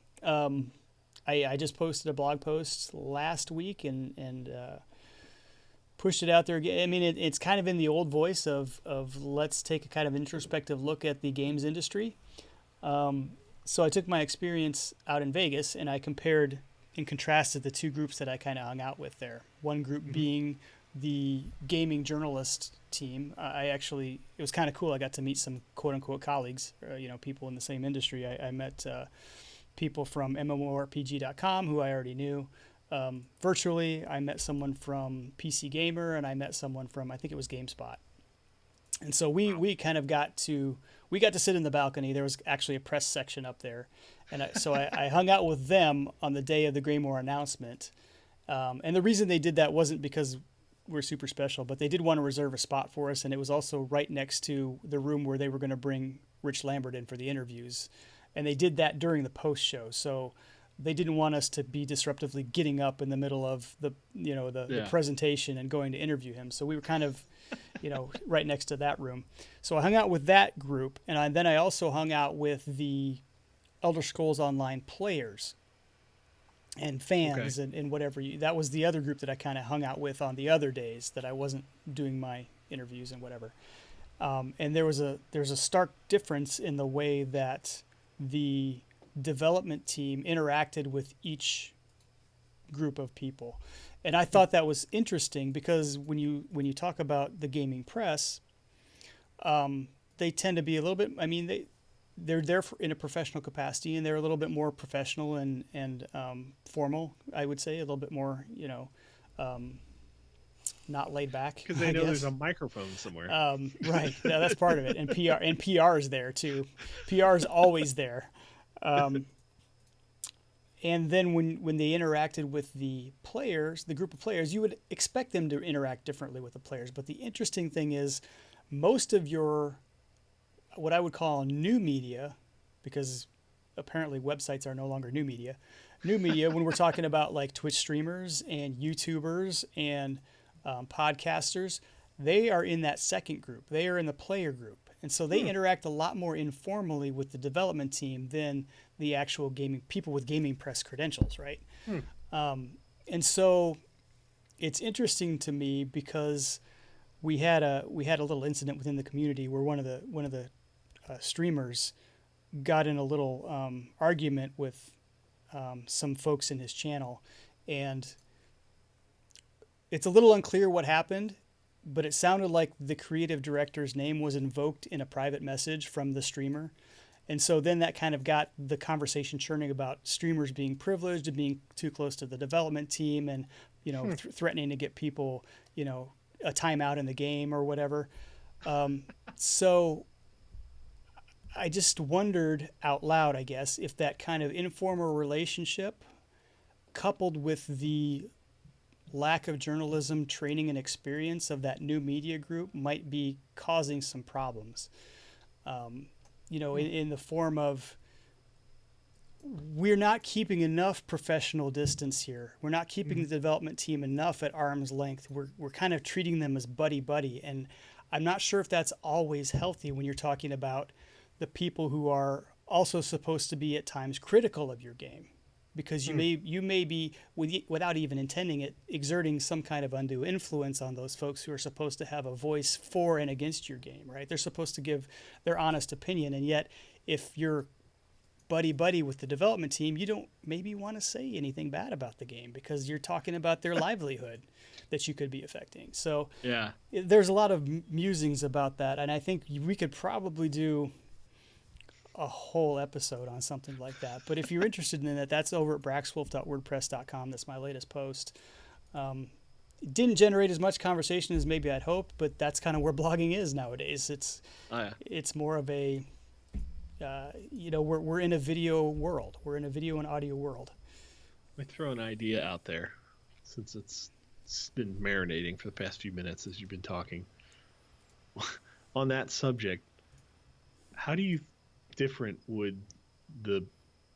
[SPEAKER 2] I just posted a blog post last week and pushed it out there again. I mean, it's kind of in the old voice of let's take a kind of introspective look at the games industry. So I took my experience out in Vegas and I compared and contrasted the 2 groups that I kind of hung out with there. One group being the gaming journalist team. It was kind of cool. I got to meet some quote unquote colleagues, people in the same industry. I met people from MMORPG.com who I already knew. Virtually, I met someone from PC Gamer and I met someone from, I think it was GameSpot. And so we kind of got to sit in the balcony. There was actually a press section up there. And I hung out with them on the day of the Greymore announcement. And the reason they did that wasn't because we're super special, but they did want to reserve a spot for us. And it was also right next to the room where they were going to bring Rich Lambert in for the interviews. And they did that during the post show. So they didn't want us to be disruptively getting up in the middle of the presentation and going to interview him. So we were kind of, right next to that room. So I hung out with that group. And then I also hung out with the Elder Scrolls Online players and fans and whatever. That was the other group that I kind of hung out with on the other days that I wasn't doing my interviews and whatever. And there's a stark difference in the way that the development team interacted with each group of people. And I thought that was interesting because when you talk about the gaming press, they tend to be a little bit, they're there in a professional capacity and they're a little bit more professional and formal, I would say, a little bit more, not laid back.
[SPEAKER 1] Because they know there's a microphone somewhere.
[SPEAKER 2] Right. Yeah, that's part of it. And PR is there too. PR is always there. And then when they interacted with the players, the group of players, you would expect them to interact differently with the players. But the interesting thing is most of your, what I would call new media, because apparently websites are no longer new media, when we're talking about like Twitch streamers and YouTubers and podcasters, they are in that second group. They are in the player group. And so they interact a lot more informally with the development team than the actual gaming people with gaming press credentials, right? And so it's interesting to me because we had a little incident within the community where one of the streamers got in a little argument with some folks in his channel, and it's a little unclear what happened. But it sounded like the creative director's name was invoked in a private message from the streamer. And so then that kind of got the conversation churning about streamers being privileged and being too close to the development team and, threatening to get people, a timeout in the game or whatever. So I just wondered out loud, I guess, if that kind of informal relationship coupled with the lack of journalism training and experience of that new media group might be causing some problems, in the form of we're not keeping enough professional distance here. We're not keeping the development team enough at arm's length. We're kind of treating them as buddy. And I'm not sure if that's always healthy when you're talking about the people who are also supposed to be at times critical of your game. Because you may be, without even intending it, exerting some kind of undue influence on those folks who are supposed to have a voice for and against your game, right? They're supposed to give their honest opinion, and yet if you're buddy with the development team, you don't maybe want to say anything bad about the game because you're talking about their livelihood that you could be affecting. So
[SPEAKER 1] Yeah.
[SPEAKER 2] there's a lot of musings about that, and I think we could probably do a whole episode on something like that. But if you're interested in that, that's over at braxwolf.wordpress.com. That's my latest post. It didn't generate as much conversation as maybe I'd hoped, but that's kind of where blogging is nowadays. It's more of a we're in a video world. We're in a video and audio world.
[SPEAKER 1] Let me throw an idea out there, since it's been marinating for the past few minutes as you've been talking. On that subject, how different would the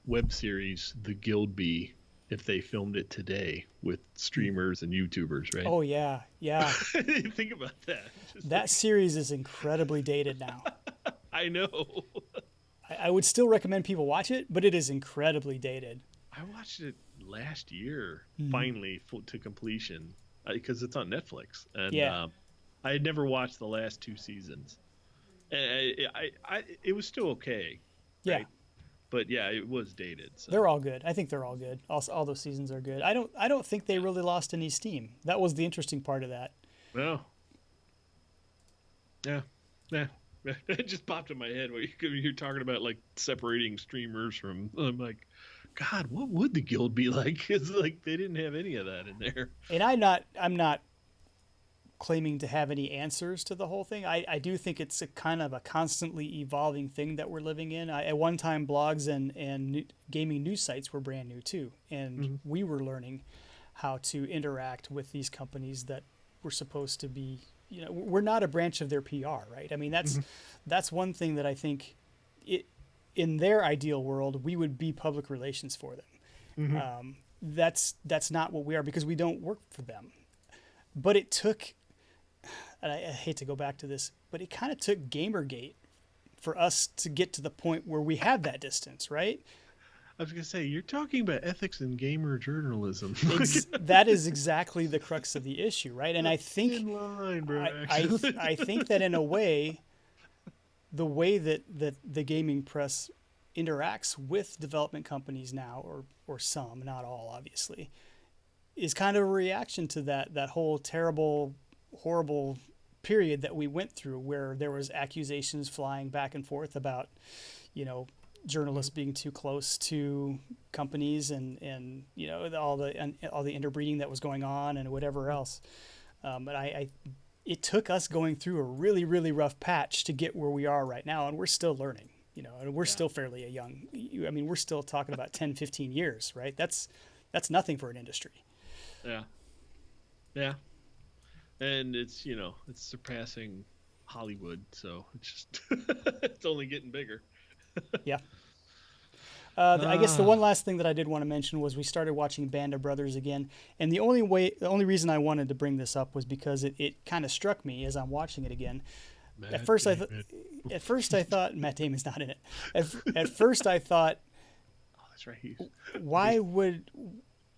[SPEAKER 1] web series The Guild be if they filmed it today with streamers and YouTubers, right?
[SPEAKER 2] Oh, yeah.
[SPEAKER 1] Think about that.
[SPEAKER 2] That series is incredibly dated now.
[SPEAKER 1] I know.
[SPEAKER 2] I would still recommend people watch it, but it is incredibly dated.
[SPEAKER 1] I watched it last year, finally, to completion, because it's on Netflix. And I had never watched the last 2 seasons. And it was still okay.
[SPEAKER 2] Yeah.
[SPEAKER 1] Right? But yeah, it was dated. So.
[SPEAKER 2] They're all good. I think they're all good. All those seasons are good. I don't think they really lost any steam. That was the interesting part of that.
[SPEAKER 1] No. Yeah. It just popped in my head when you're talking about like separating streamers from. I'm like, God, what would the Guild be like? It's like they didn't have any of that in there.
[SPEAKER 2] And I'm not claiming to have any answers to the whole thing. I do think it's a kind of a constantly evolving thing that we're living in. At one time, blogs and gaming news sites were brand new too, and we were learning how to interact with these companies that were supposed to be. We're not a branch of their PR, right? I mean, that's one thing that I think in their ideal world, we would be public relations for them. That's not what we are because we don't work for them. But it took, and I hate to go back to this, but it kind of took Gamergate for us to get to the point where we have that distance, right?
[SPEAKER 1] I was going to say, you're talking about ethics in gamer journalism.
[SPEAKER 2] That is exactly the crux of the issue, right? And I think
[SPEAKER 1] in line, bro,
[SPEAKER 2] I think that in a way, the way that the gaming press interacts with development companies now, or some, not all, obviously, is kind of a reaction to that whole terrible, horrible period that we went through, where there was accusations flying back and forth about, journalists being too close to companies and all the interbreeding that was going on and whatever else. But it took us going through a really, really rough patch to get where we are right now, and we're still learning. And we're still fairly young. I mean, we're still talking about 10, 15 years, right? That's nothing for an industry. Yeah.
[SPEAKER 1] And it's surpassing Hollywood, so it's just it's only getting bigger.
[SPEAKER 2] Yeah. I guess the one last thing that I did want to mention was we started watching Band of Brothers again, and the only reason I wanted to bring this up was because it kind of struck me as I'm watching it again. At first I thought Matt Damon's not in it. At first I thought,
[SPEAKER 1] oh, that's right.
[SPEAKER 2] Why would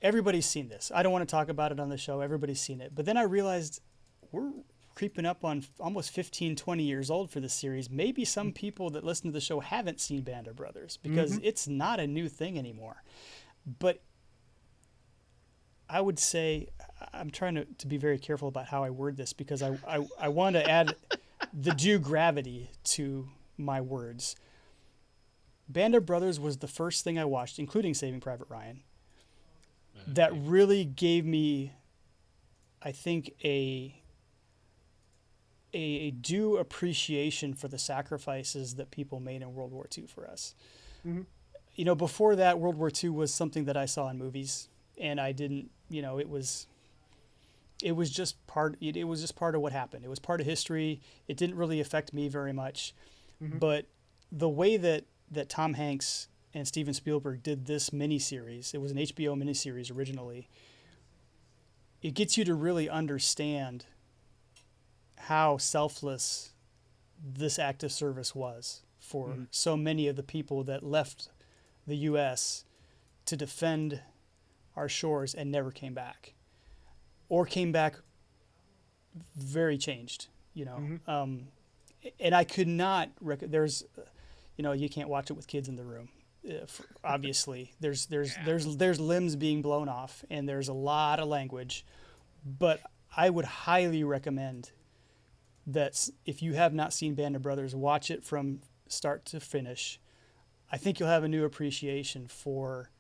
[SPEAKER 2] everybody's seen this? I don't want to talk about it on the show. Everybody's seen it. But then I realized we're creeping up on almost 15, 20 years old for this series. Maybe some people that listen to the show haven't seen Band of Brothers because it's not a new thing anymore. But I would say, I'm trying to be very careful about how I word this because I want to add the due gravity to my words. Band of Brothers was the first thing I watched, including Saving Private Ryan, that really gave me, I think, a due appreciation for the sacrifices that people made in World War II for us. Before that, World War II was something that I saw in movies, and I didn't, it was just part of what happened. It was part of history. It didn't really affect me very much. But the way that Tom Hanks and Steven Spielberg did this miniseries, it was an HBO miniseries originally, it gets you to really understand how selfless this act of service was for so many of the people that left the U.S. to defend our shores and never came back, or came back very changed, and I could not, there's, you can't watch it with kids in the room. Obviously, there's
[SPEAKER 1] Yeah.
[SPEAKER 2] there's limbs being blown off, and there's a lot of language. But I would highly recommend that if you have not seen Band of Brothers, watch it from start to finish. I think you'll have a new appreciation for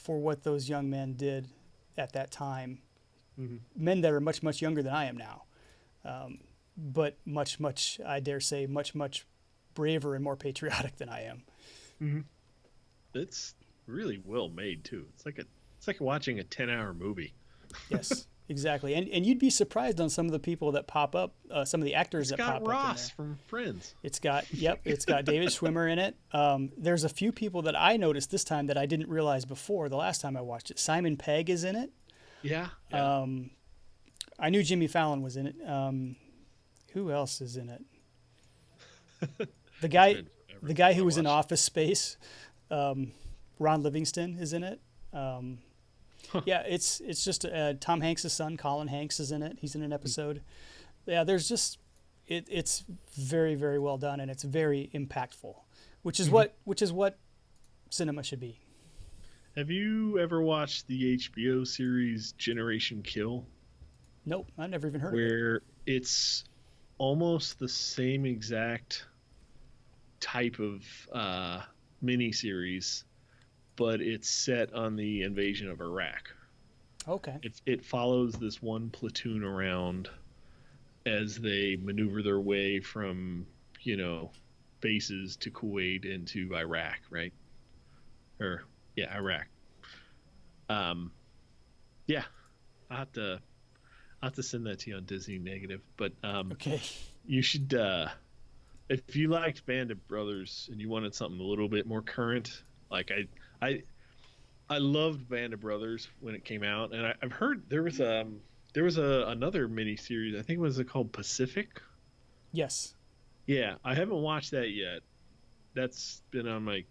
[SPEAKER 2] what those young men did at that time.
[SPEAKER 1] Hmm.
[SPEAKER 2] Men that are much, much younger than I am now, but much, much, I dare say, much, much braver and more patriotic than I am.
[SPEAKER 1] Hmm. It's really well made too. It's like watching a 10-hour movie.
[SPEAKER 2] Yes, exactly. And you'd be surprised on some of the people that pop up, some of the actors
[SPEAKER 1] It's
[SPEAKER 2] that
[SPEAKER 1] got
[SPEAKER 2] pop up in
[SPEAKER 1] Ross
[SPEAKER 2] there.
[SPEAKER 1] from Friends.
[SPEAKER 2] It's got David Schwimmer in it. There's a few people that I noticed this time that I didn't realize before the last time I watched it. Simon Pegg is in it.
[SPEAKER 1] Yeah. Yeah.
[SPEAKER 2] I knew Jimmy Fallon was in it. Who else is in it? The guy,
[SPEAKER 1] Been forever
[SPEAKER 2] the guy
[SPEAKER 1] since
[SPEAKER 2] who
[SPEAKER 1] I
[SPEAKER 2] was in
[SPEAKER 1] watched
[SPEAKER 2] Office Space, Ron Livingston is in it. Yeah, it's just Tom Hanks' son, Colin Hanks, is in it. He's in an episode. Yeah, there's just it's very, very well done, and it's very impactful, which is what cinema should be.
[SPEAKER 1] Have you ever watched the HBO series Generation Kill,
[SPEAKER 2] Nope, I never even heard of it.
[SPEAKER 1] where it's almost the same exact type of miniseries, but it's set on the invasion of Iraq.
[SPEAKER 2] Okay,
[SPEAKER 1] It follows this one platoon around as they maneuver their way from, bases to Kuwait into Iraq, right? Or yeah, Iraq. Um, yeah, I'll have to send that to you on Disney Negative, but
[SPEAKER 2] okay,
[SPEAKER 1] you should if you liked Band of Brothers and you wanted something a little bit more current, like I loved Band of Brothers when it came out, and I've heard there was another mini series. I think it was called Pacific.
[SPEAKER 2] yes,
[SPEAKER 1] Yeah, I haven't watched that yet. That's been on my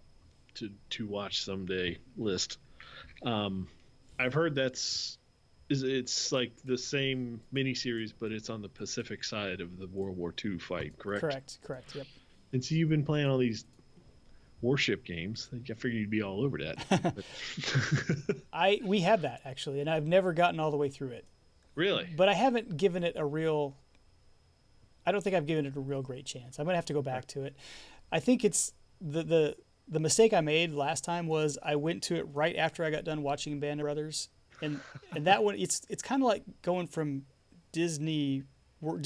[SPEAKER 1] to watch someday list. I've heard it's like the same miniseries, but it's on the Pacific side of the World War II fight, correct?
[SPEAKER 2] correct, yep.
[SPEAKER 1] And so you've been playing all these warship games. I figured you'd be all over that.
[SPEAKER 2] We have that actually, and I've never gotten all the way through it.
[SPEAKER 1] Really?
[SPEAKER 2] But I haven't given it a real. I don't think I've given it a real great chance. I'm gonna have to go back to it. I think it's the mistake I made last time was I went to it right after I got done watching Band of Brothers, and that one it's kind of like going from Disney World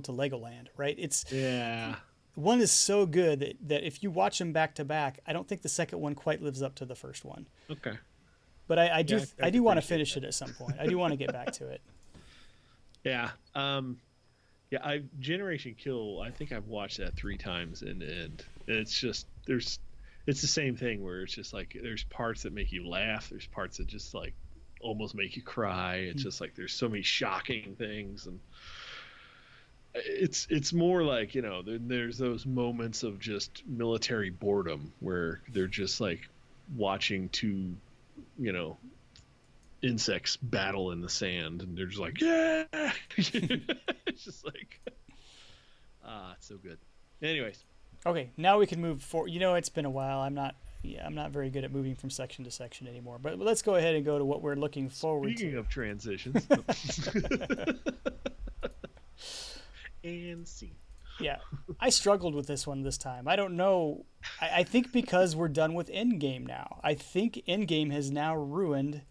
[SPEAKER 2] to Legoland, right?
[SPEAKER 1] Yeah.
[SPEAKER 2] One is so good that if you watch them back to back, I don't think the second one quite lives up to the first one.
[SPEAKER 1] Okay.
[SPEAKER 2] But I do
[SPEAKER 1] Yeah, I
[SPEAKER 2] do want to
[SPEAKER 1] appreciate
[SPEAKER 2] finish it at some point. I do want to get back to it.
[SPEAKER 1] Yeah. Yeah. Generation Kill. I think I've watched that 3 times, and it's just it's the same thing where it's just like there's parts that make you laugh, there's parts that just like almost make you cry. It's just like there's so many shocking things, and it's more like there's those moments of just military boredom where they're just like watching 2 insects battle in the sand, and they're just like, yeah. It's just like it's so good. Anyways,
[SPEAKER 2] Okay, now we can move forward. It's been a while. I'm not very good at moving from section to section anymore. But let's go ahead and go to what we're looking forward
[SPEAKER 1] speaking
[SPEAKER 2] to.
[SPEAKER 1] of transitions. And see.
[SPEAKER 2] Yeah, I struggled with this one this time. I don't know. I think because we're done with Endgame now. I think Endgame has now ruined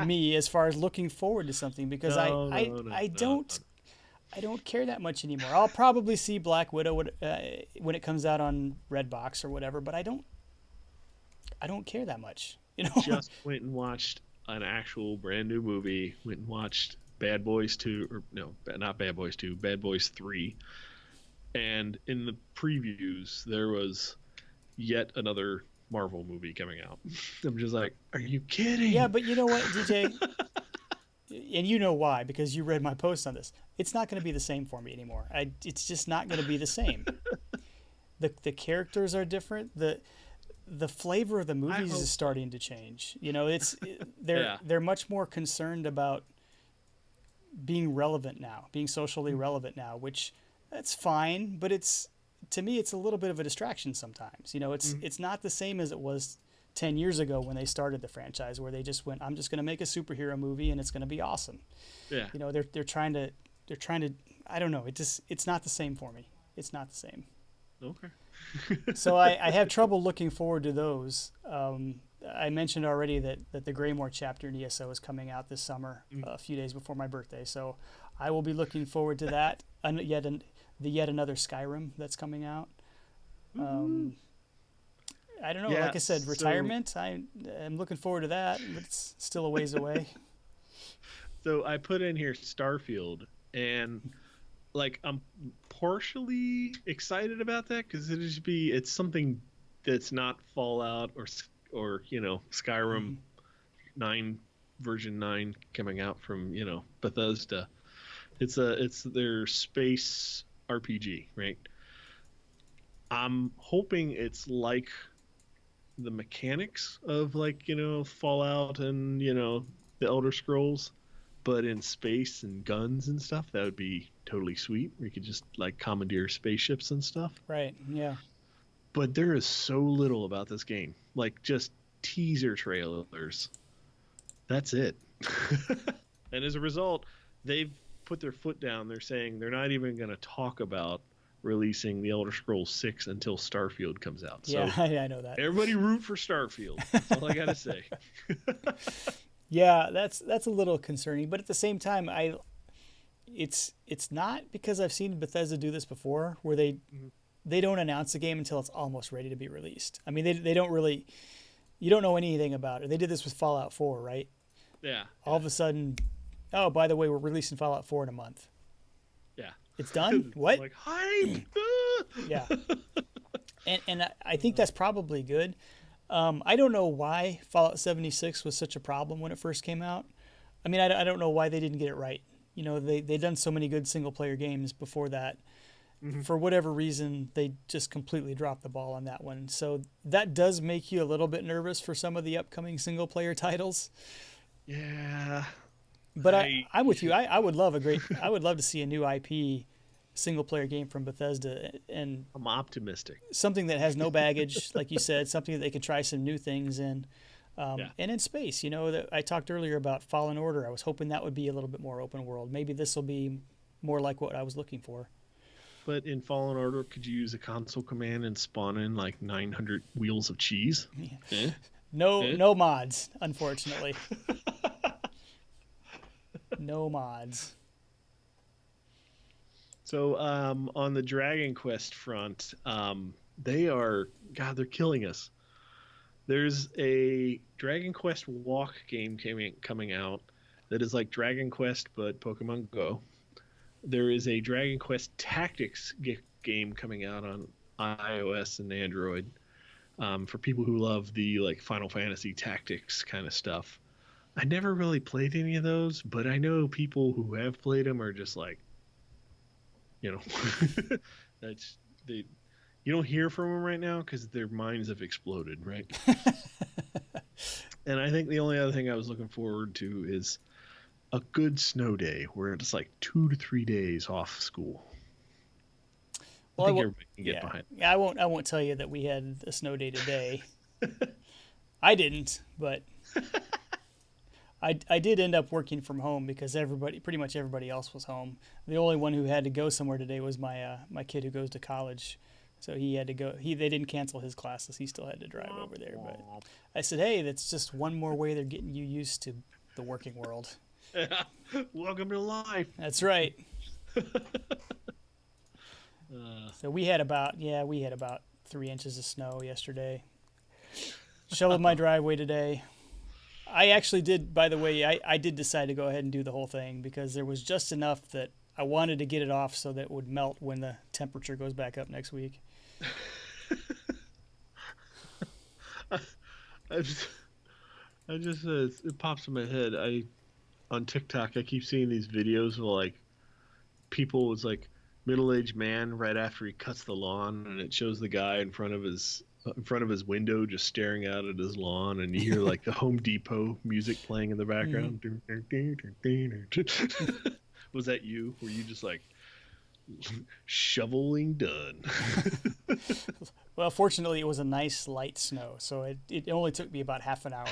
[SPEAKER 2] me as far as looking forward to something because I don't care that much anymore. I'll probably see Black Widow when it comes out on Redbox or whatever, but I don't care that much.
[SPEAKER 1] Just went and watched an actual brand new movie. Went and watched Bad Boys 2, or no, not Bad Boys 2, Bad Boys 3. And in the previews, there was yet another Marvel movie coming out. I'm just like, are you kidding?
[SPEAKER 2] Yeah, but you know what, DJ? And you know why, because you read my post on this. It's not going to be the same for me anymore. It's just not going to be the same. The characters are different. The flavor of the movies is starting to change. They're much more concerned about being relevant now, being socially relevant now, which that's fine, but to me, it's a little bit of a distraction sometimes. You know, it's not the same as it was 10 years ago when they started the franchise, where they just went, I'm just going to make a superhero movie and it's going to be awesome.
[SPEAKER 1] Yeah.
[SPEAKER 2] You know, they're trying to, I don't know. It's not the same for me. It's not the same.
[SPEAKER 1] Okay.
[SPEAKER 2] So I have trouble looking forward to those. I mentioned already that the Greymore chapter in ESO is coming out this summer, a few days before my birthday. So I will be looking forward to that. Yet another Skyrim that's coming out. I don't know.
[SPEAKER 1] Yeah,
[SPEAKER 2] like I said, retirement. I'm looking forward to that, but it's still a ways away.
[SPEAKER 1] So I put in here Starfield, and like I'm partially excited about that because it's something that's not Fallout or Skyrim 9 version 9 coming out from Bethesda. It's their space RPG, right? I'm hoping it's like the mechanics of Fallout and the Elder Scrolls, but in space and guns and stuff. That would be totally sweet. We could just like commandeer spaceships and stuff.
[SPEAKER 2] Right. Yeah.
[SPEAKER 1] But there is so little about this game, like just teaser trailers. That's it. And as a result, they've put their foot down. They're saying they're not even going to talk about releasing the Elder Scrolls 6 until Starfield comes out.
[SPEAKER 2] Yeah,
[SPEAKER 1] so
[SPEAKER 2] I know that.
[SPEAKER 1] Everybody root for Starfield. That's all I got to say.
[SPEAKER 2] Yeah, that's a little concerning, but at the same time, it's not because I've seen Bethesda do this before, where they don't announce the game until it's almost ready to be released. I mean, they don't really, you don't know anything about it. They did this with Fallout 4, right?
[SPEAKER 1] Yeah.
[SPEAKER 2] All of a sudden, oh, by the way, we're releasing Fallout 4 in a month.
[SPEAKER 1] Yeah.
[SPEAKER 2] It's done? What?
[SPEAKER 1] Like, hype!
[SPEAKER 2] Yeah. And I think that's probably good. I don't know why Fallout 76 was such a problem when it first came out. I mean, I don't know why they didn't get it right. You know, they'd done so many good single-player games before that. Mm-hmm. For whatever reason, they just completely dropped the ball on that one. So that does make you a little bit nervous for some of the upcoming single-player titles.
[SPEAKER 1] Yeah.
[SPEAKER 2] But I'm with you. I would love to see a new IP single player game from Bethesda, and
[SPEAKER 1] I'm optimistic.
[SPEAKER 2] Something that has no baggage, like you said, something that they could try some new things in. And in space, that I talked earlier about Fallen Order. I was hoping that would be a little bit more open world. Maybe this will be more like what I was looking for.
[SPEAKER 1] But in Fallen Order, could you use a console command and spawn in like 900 wheels of cheese?
[SPEAKER 2] Yeah. No mods, unfortunately. No mods.
[SPEAKER 1] So on the Dragon Quest front, they're killing us. There's a Dragon Quest Walk game coming out that is like Dragon Quest but Pokemon Go. There is a Dragon Quest Tactics game coming out on iOS and Android for people who love the like Final Fantasy Tactics kind of stuff. I never really played any of those, but I know people who have played them are just like, you don't hear from them right now because their minds have exploded, right? And I think the only other thing I was looking forward to is a good snow day where it's like 2 to 3 days off school.
[SPEAKER 2] Well,
[SPEAKER 1] I think everybody can get behind that.
[SPEAKER 2] Yeah, I won't tell you that we had a snow day today. I didn't, but I did end up working from home because pretty much everybody else was home. The only one who had to go somewhere today was my kid who goes to college. So he had to go. They didn't cancel his classes. He still had to drive over there. But I said, hey, that's just one more way they're getting you used to the working world.
[SPEAKER 1] Welcome to life.
[SPEAKER 2] That's right. So we had about 3 inches of snow yesterday. Shoveled my driveway today. I actually did, by the way, I did decide to go ahead and do the whole thing because there was just enough that I wanted to get it off so that it would melt when the temperature goes back up next week.
[SPEAKER 1] It pops in my head. On TikTok, I keep seeing these videos of like people was like middle-aged man right after he cuts the lawn, and it shows the guy in front of his window just staring out at his lawn, and you hear like the Home Depot music playing in the background. Was that you? Were you just like, Shoveling done.
[SPEAKER 2] Well, fortunately, it was a nice light snow, so it only took me about half an hour.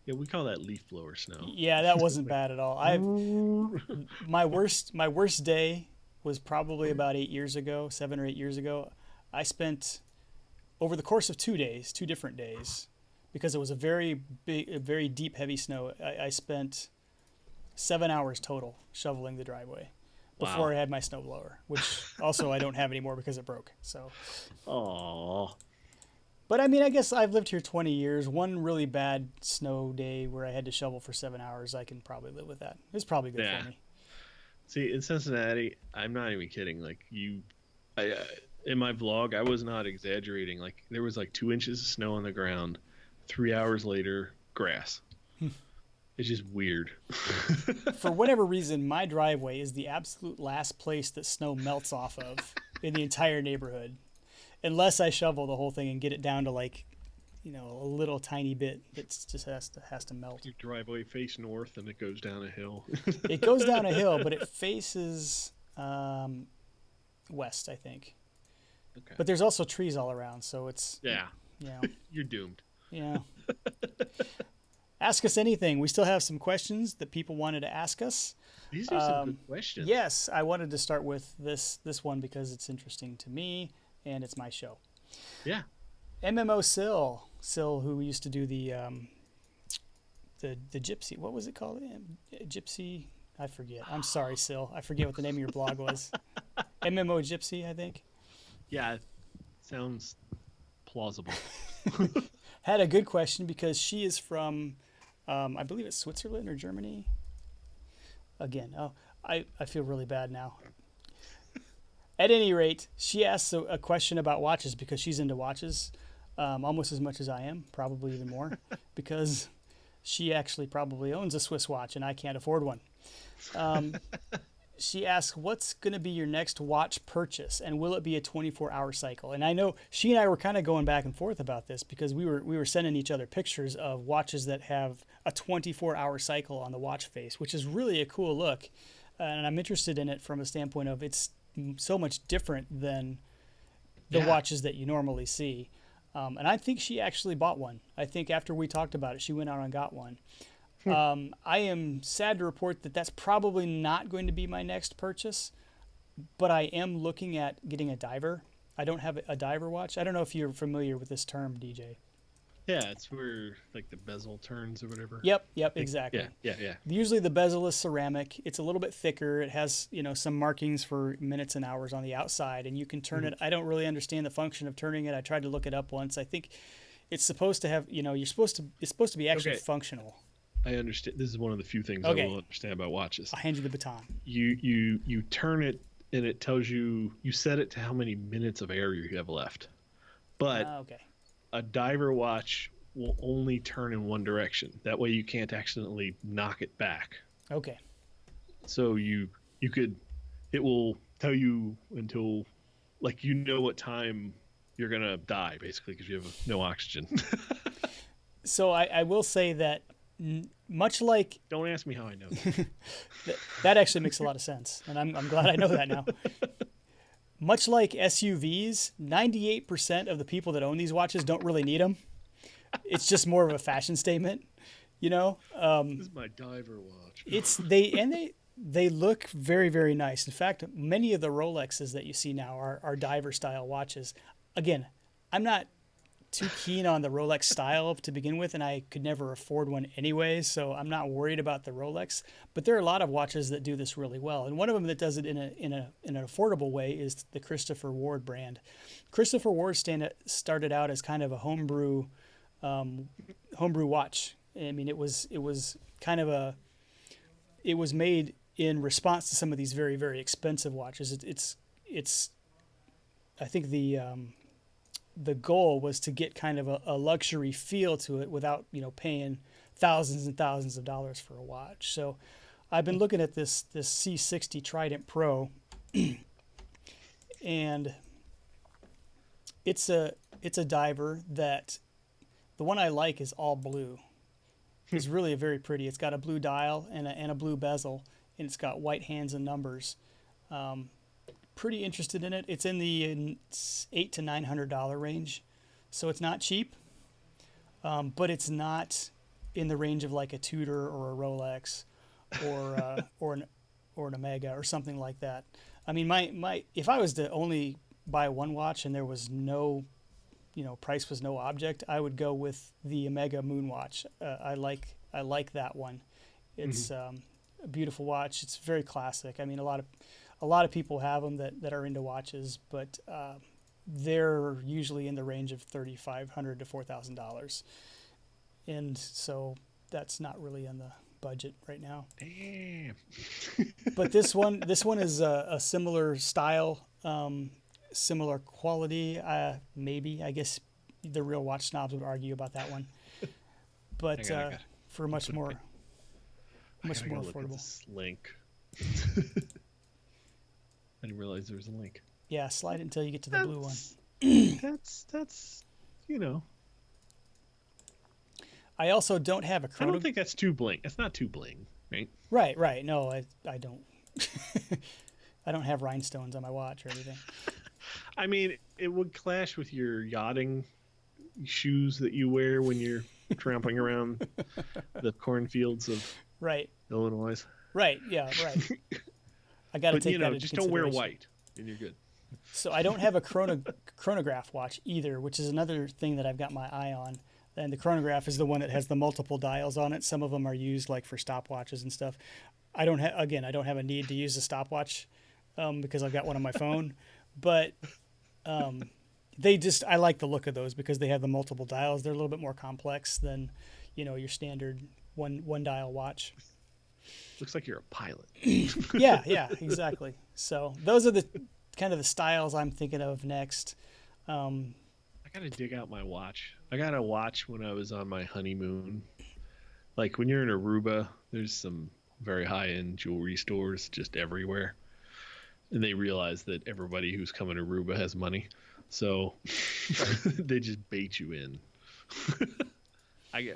[SPEAKER 1] Yeah, we call that leaf blower snow.
[SPEAKER 2] Yeah, that wasn't
[SPEAKER 1] Like,
[SPEAKER 2] bad at all. My worst day was probably about 8 years ago, 7 or 8 years ago. I spent over the course of 2 days, 2 different days, because it was a very big, a very deep, heavy snow. I spent 7 hours total shoveling the driveway before
[SPEAKER 1] wow.
[SPEAKER 2] I had my snowblower, which also I don't have anymore because it broke. So,
[SPEAKER 1] Aw.
[SPEAKER 2] but I mean, I guess I've lived here 20 years. One really bad snow day where I had to shovel for 7 hours, I can probably live with that. It's probably good
[SPEAKER 1] Yeah.
[SPEAKER 2] for me.
[SPEAKER 1] See, in Cincinnati, I'm not even kidding. Like in my vlog, I was not exaggerating. Like there was like 2 inches of snow on the ground. 3 hours later, grass. It's just weird.
[SPEAKER 2] For whatever reason, my driveway is the absolute last place that snow melts off of in the entire neighborhood, unless I shovel the whole thing and get it down to like, a little tiny bit that just has to melt.
[SPEAKER 1] Your driveway face north and it goes down a hill.
[SPEAKER 2] It goes down a hill, but it faces west, I think.
[SPEAKER 1] Okay.
[SPEAKER 2] But there's also trees all around, so it's
[SPEAKER 1] Yeah,
[SPEAKER 2] you know,
[SPEAKER 1] you're doomed.
[SPEAKER 2] yeah. Ask us anything. We still have some questions that people wanted to ask us.
[SPEAKER 1] These are some good questions.
[SPEAKER 2] Yes, I wanted to start with this one because it's interesting to me and it's my show.
[SPEAKER 1] Yeah.
[SPEAKER 2] MMO Sil, who used to do the Gypsy. What was it called? Gypsy. I forget. I'm sorry, Sil. I forget what the name of your blog was. MMO Gypsy, I think.
[SPEAKER 1] Yeah. Sounds plausible.
[SPEAKER 2] Had a good question because she is from, I believe it's Switzerland or Germany. Again, I feel really bad now. At any rate, she asks a question about watches because she's into watches almost as much as I am, probably even more, because she actually probably owns a Swiss watch and I can't afford one. She asks, what's going to be your next watch purchase, and will it be a 24-hour cycle? And I know she and I were kind of going back and forth about this because we were sending each other pictures of watches that have a 24-hour cycle on the watch face, which is really a cool look. And I'm interested in it from a standpoint of it's so much different than the watches that you normally see. And I think she actually bought one. I think after we talked about it, she went out and got one. I am sad to report that that's probably not going to be my next purchase, but I am looking at getting a diver. I don't have a diver watch. I don't know if you're familiar with this term, DJ.
[SPEAKER 1] Yeah, it's where like the bezel turns or whatever.
[SPEAKER 2] Yep, exactly.
[SPEAKER 1] Yeah.
[SPEAKER 2] Usually the bezel is ceramic. It's a little bit thicker. It has, some markings for minutes and hours on the outside, and you can turn it. I don't really understand the function of turning it. I tried to look it up once. I think it's supposed to have, it's supposed to be actually functional.
[SPEAKER 1] I understand. This is one of the few things I will understand about watches.
[SPEAKER 2] I'll hand you the baton.
[SPEAKER 1] You turn it and it tells you set it to how many minutes of air you have left. But a diver watch will only turn in one direction. That way you can't accidentally knock it back.
[SPEAKER 2] Okay.
[SPEAKER 1] So it will tell you until like what time you're gonna die basically because you have no oxygen.
[SPEAKER 2] So I will say that much like
[SPEAKER 1] don't ask me how I know
[SPEAKER 2] that actually makes a lot of sense, and I'm glad I know that now. Much like SUVs, 98% of the people that own these watches don't really need them. It's just more of a fashion statement, This
[SPEAKER 1] is my diver watch.
[SPEAKER 2] They look very, very nice. In fact, many of the Rolexes that you see now are diver style watches. Again, I'm not too keen on the Rolex style to begin with, and I could never afford one anyway, so I'm not worried about the Rolex. But there are a lot of watches that do this really well, and one of them that does it in an affordable way is the Christopher Ward brand. Christopher Ward started out as kind of a homebrew watch. I mean, it was made in response to some of these very, very expensive watches. It's I think the goal was to get kind of a luxury feel to it without, paying thousands and thousands of dollars for a watch. So I've been looking at this C60 Trident Pro, and it's a diver that the one I like is all blue. It's really very pretty. It's got a blue dial and a blue bezel, and it's got white hands and numbers. Pretty interested in it. It's in the $800 to $900 range, so it's not cheap, but it's not in the range of like a Tudor or a Rolex or or an Omega or something like that. I mean, my if I was to only buy one watch and there was no, price was no object, I would go with the Omega Moon watch. I like that one. It's a beautiful watch. It's very classic. I mean, a lot of people have them that are into watches, but they're usually in the range of $3,500 to $4,000, and so that's not really in the budget right now.
[SPEAKER 1] Damn.
[SPEAKER 2] But this one is a similar style, similar quality. Maybe, I guess the real watch snobs would argue about that one, but for much more affordable.
[SPEAKER 1] Look at this link. I didn't realize there was a link.
[SPEAKER 2] Yeah, slide it until you get to the blue one.
[SPEAKER 1] That's
[SPEAKER 2] I also don't have a
[SPEAKER 1] I
[SPEAKER 2] chrono.
[SPEAKER 1] don't think that's too bling. It's not too bling, right?
[SPEAKER 2] Right. No, I don't. I don't have rhinestones on my watch or anything.
[SPEAKER 1] I mean, it would clash with your yachting shoes that you wear when you're tramping around the cornfields of Illinois.
[SPEAKER 2] Right. Yeah. Right. I got to take that into
[SPEAKER 1] just don't wear
[SPEAKER 2] consideration.
[SPEAKER 1] white, and you're good.
[SPEAKER 2] So I don't have a chronograph watch either, which is another thing that I've got my eye on. And the chronograph is the one that has the multiple dials on it. Some of them are used like for stopwatches and stuff. I don't have a need to use a stopwatch because I've got one on my phone. But I like the look of those because they have the multiple dials. They're a little bit more complex than, your standard one dial watch.
[SPEAKER 1] Looks like you're a pilot.
[SPEAKER 2] Yeah, exactly. So those are the kind of the styles I'm thinking of next.
[SPEAKER 1] I gotta dig out my watch. I got a watch when I was on my honeymoon. Like when you're in Aruba, there's some very high-end jewelry stores just everywhere, and they realize that everybody who's coming to Aruba has money, so they just bait you in.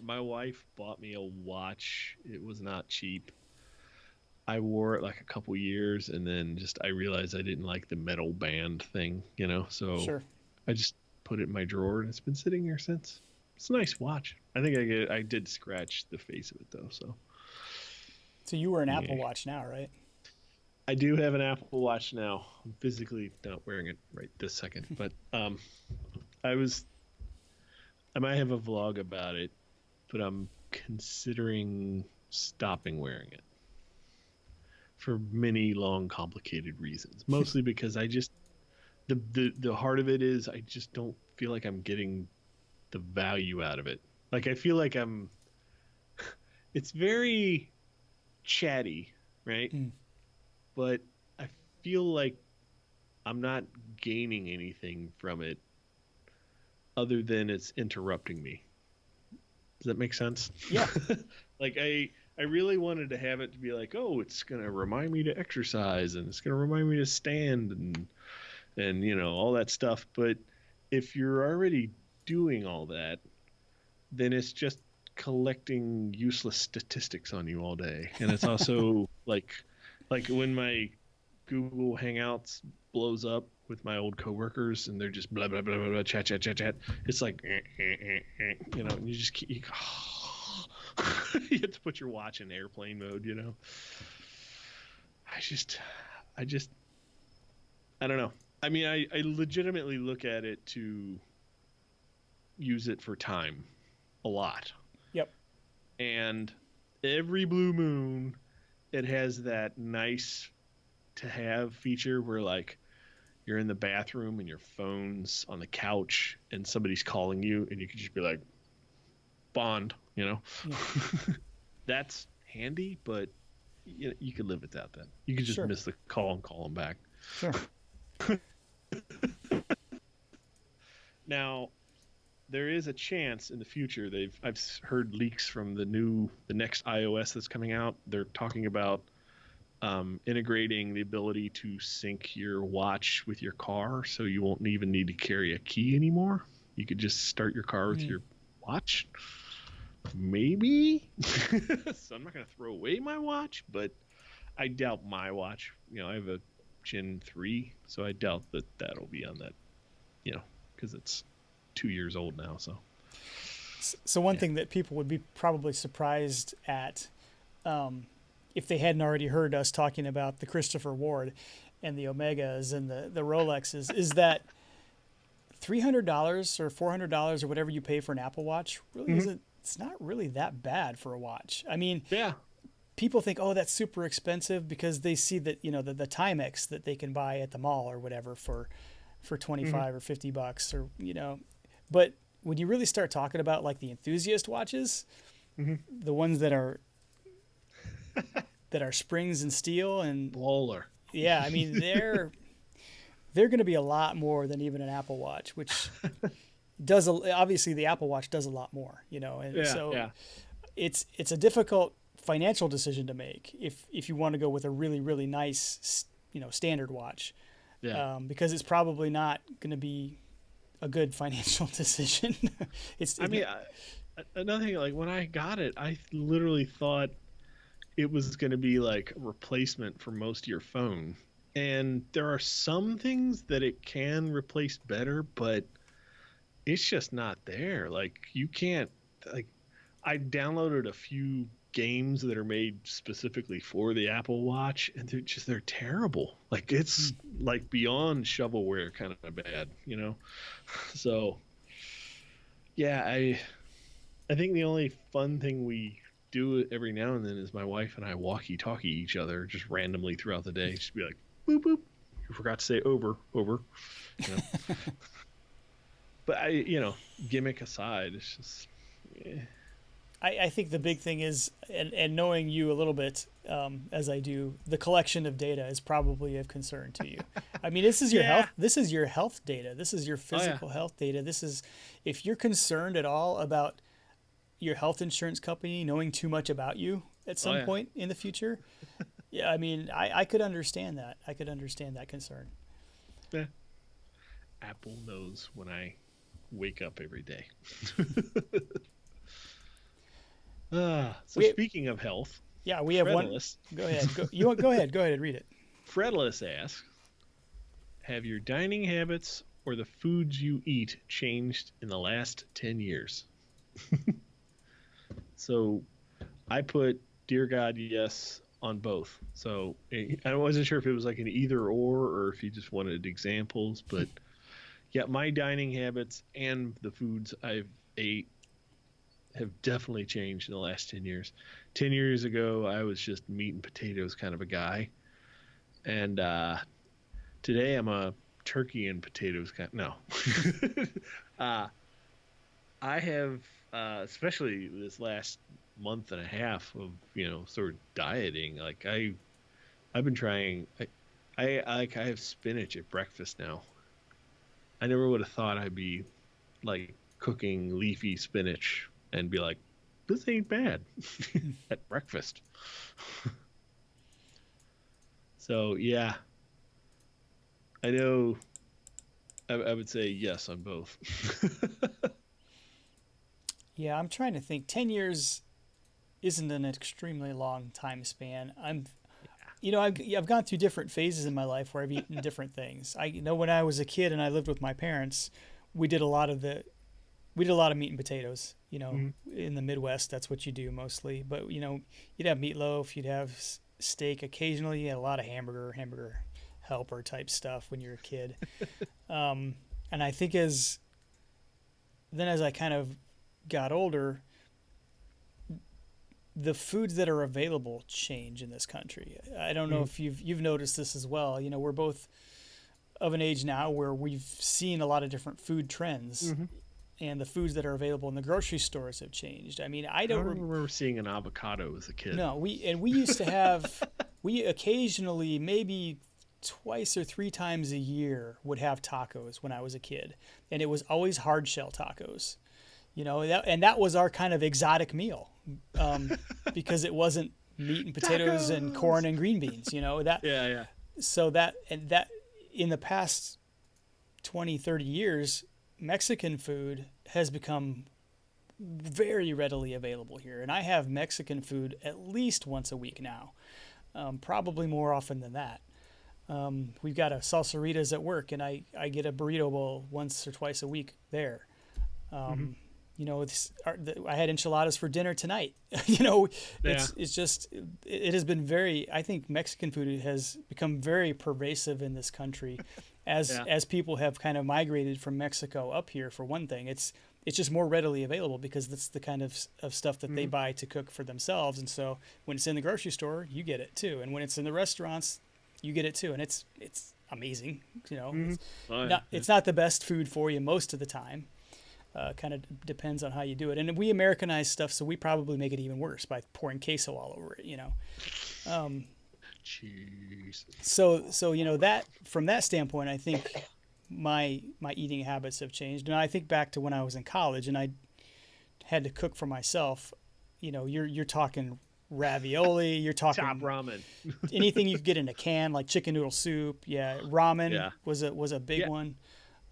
[SPEAKER 1] My wife bought me a watch. It was not cheap. I wore it like a couple years, and then I realized I didn't like the metal band thing, so
[SPEAKER 2] Sure.
[SPEAKER 1] I just put it in my drawer, and it's been sitting here since. It's a nice watch. I think I did scratch the face of it though. So
[SPEAKER 2] you wear an Apple Watch now, right?
[SPEAKER 1] I do have an Apple Watch now. I'm physically not wearing it right this second, but I might have a vlog about it, but I'm considering stopping wearing it for many long, complicated reasons. Mostly because the heart of it is I just don't feel like I'm getting the value out of it. Like I feel like it's very chatty, right? But I feel like I'm not gaining anything from it other than it's interrupting me. Does that make sense?
[SPEAKER 2] Yeah.
[SPEAKER 1] Like I really wanted to have it to be like, oh, it's going to remind me to exercise and it's going to remind me to stand and all that stuff. But if you're already doing all that, then it's just collecting useless statistics on you all day. And it's also like when my Google Hangouts blows up with my old coworkers and they're just blah blah blah blah, blah chat. It's like and you just you have to put your watch in airplane mode. I don't know. I mean, I legitimately look at it to use it for time a lot.
[SPEAKER 2] Yep.
[SPEAKER 1] And every blue moon, it has that nice to have feature where like you're in the bathroom and your phone's on the couch and somebody's calling you and you can just be like, Bond, Yeah. That's handy, but you could live without that. You could just miss the call and call them back.
[SPEAKER 2] Sure.
[SPEAKER 1] Now, there is a chance in the future. I've heard leaks from the next iOS that's coming out. They're talking about integrating the ability to sync your watch with your car, so you won't even need to carry a key anymore. You could just start your car with your watch. Maybe. So I'm not going to throw away my watch, but I doubt my watch. I have Gen 3, so I doubt that that'll be on that, because it's 2 years old now.
[SPEAKER 2] So one thing that people would be probably surprised at, if they hadn't already heard us talking about the Christopher Ward and the Omegas and the Rolexes, is that $300 or $400 or whatever you pay for an Apple Watch really isn't. It's not really that bad for a watch. I mean,
[SPEAKER 1] Yeah.
[SPEAKER 2] people think, oh, that's super expensive because they see that, the Timex that they can buy at the mall or whatever for 25 or $50 or, but when you really start talking about like the enthusiast watches, the ones that are springs and steel and
[SPEAKER 1] Baller.
[SPEAKER 2] yeah, I mean, they're going to be a lot more than even an Apple Watch, which obviously the Apple Watch does a lot more, and so it's a difficult financial decision to make if you want to go with a really, really nice, standard watch, because it's probably not going to be a good financial decision.
[SPEAKER 1] Another thing, like when I got it, I literally thought it was going to be like a replacement for most of your phone. And there are some things that it can replace better, but it's just not there. Like you can't, like, I downloaded a few games that are made specifically for the Apple Watch, and they're terrible. Like it's like beyond shovelware kind of bad, So yeah, I think the only fun thing we do every now and then is my wife and I walkie-talkie each other just randomly throughout the day. Just be like, boop boop. You forgot to say over. But gimmick aside, it's just.
[SPEAKER 2] I think the big thing is, and knowing you a little bit, as I do, the collection of data is probably of concern to you. I mean, this is your health. This is your health data. This is your physical health data. This is, if you're concerned at all about your health insurance company knowing too much about you at some point in the future, I mean, I could understand that. I could understand that concern.
[SPEAKER 1] Yeah. Apple knows when I wake up every day. Speaking of health,
[SPEAKER 2] we have
[SPEAKER 1] Fredless,
[SPEAKER 2] one. Go ahead. Go ahead and read it.
[SPEAKER 1] Fredless asks, have your dining habits or the foods you eat changed in the last 10 years? So I put, dear God, yes on both. So I wasn't sure if it was like an either or if you just wanted examples, but yeah, my dining habits and the foods I've ate have definitely changed in the last 10 years. 10 years ago, I was just meat and potatoes kind of a guy. And today I'm a turkey and potatoes kind no. I have, especially this last month and a half of, sort of dieting. Like I've been trying, I have spinach at breakfast now. I never would have thought I'd be like cooking leafy spinach and be like, this ain't bad at breakfast. So yeah, I know I would say yes on both.
[SPEAKER 2] Yeah, I'm trying to think. 10 years isn't an extremely long time span. I've gone through different phases in my life where I've eaten different things. I know when I was a kid and I lived with my parents, we did a lot of meat and potatoes. In the Midwest, that's what you do mostly. But you'd have meatloaf, you'd have steak occasionally. You had a lot of hamburger helper type stuff when you're a kid. And I think as I kind of got older, the foods that are available change in this country. I don't know if you've noticed this as well. We're both of an age now where we've seen a lot of different food trends, and the foods that are available in the grocery stores have changed. I mean, I don't
[SPEAKER 1] remember seeing an avocado as a kid.
[SPEAKER 2] No, we used to have we occasionally, maybe twice or three times a year, would have tacos when I was a kid, and it was always hard shell tacos. That was our kind of exotic meal, because it wasn't meat and potatoes and corn and green beans. So that in the past 20, 30 years, Mexican food has become very readily available here, and I have Mexican food at least once a week now, probably more often than that. We've got a salsaritas at work, and I get a burrito bowl once or twice a week there. You know, I had enchiladas for dinner tonight. You know,
[SPEAKER 1] Yeah.
[SPEAKER 2] it's just it has been very. I think Mexican food has become very pervasive in this country,
[SPEAKER 1] Yeah.
[SPEAKER 2] as people have kind of migrated from Mexico up here. For one thing, it's just more readily available because that's the kind of stuff that they buy to cook for themselves. And so when it's in the grocery store, you get it too, and when it's in the restaurants, you get it too, and it's amazing. You know, it's not the best food for you most of the time. Kind of depends on how you do it, and we Americanize stuff, so we probably make it even worse by pouring queso all over it. You know,
[SPEAKER 1] Jeez.
[SPEAKER 2] so you know that from that standpoint, I think my eating habits have changed, and I think back to when I was in college and I had to cook for myself. You know, you're talking ravioli, you're talking
[SPEAKER 1] Top ramen.
[SPEAKER 2] anything you could get in a can, like chicken noodle soup. Yeah, ramen
[SPEAKER 1] Yeah.
[SPEAKER 2] was a big one.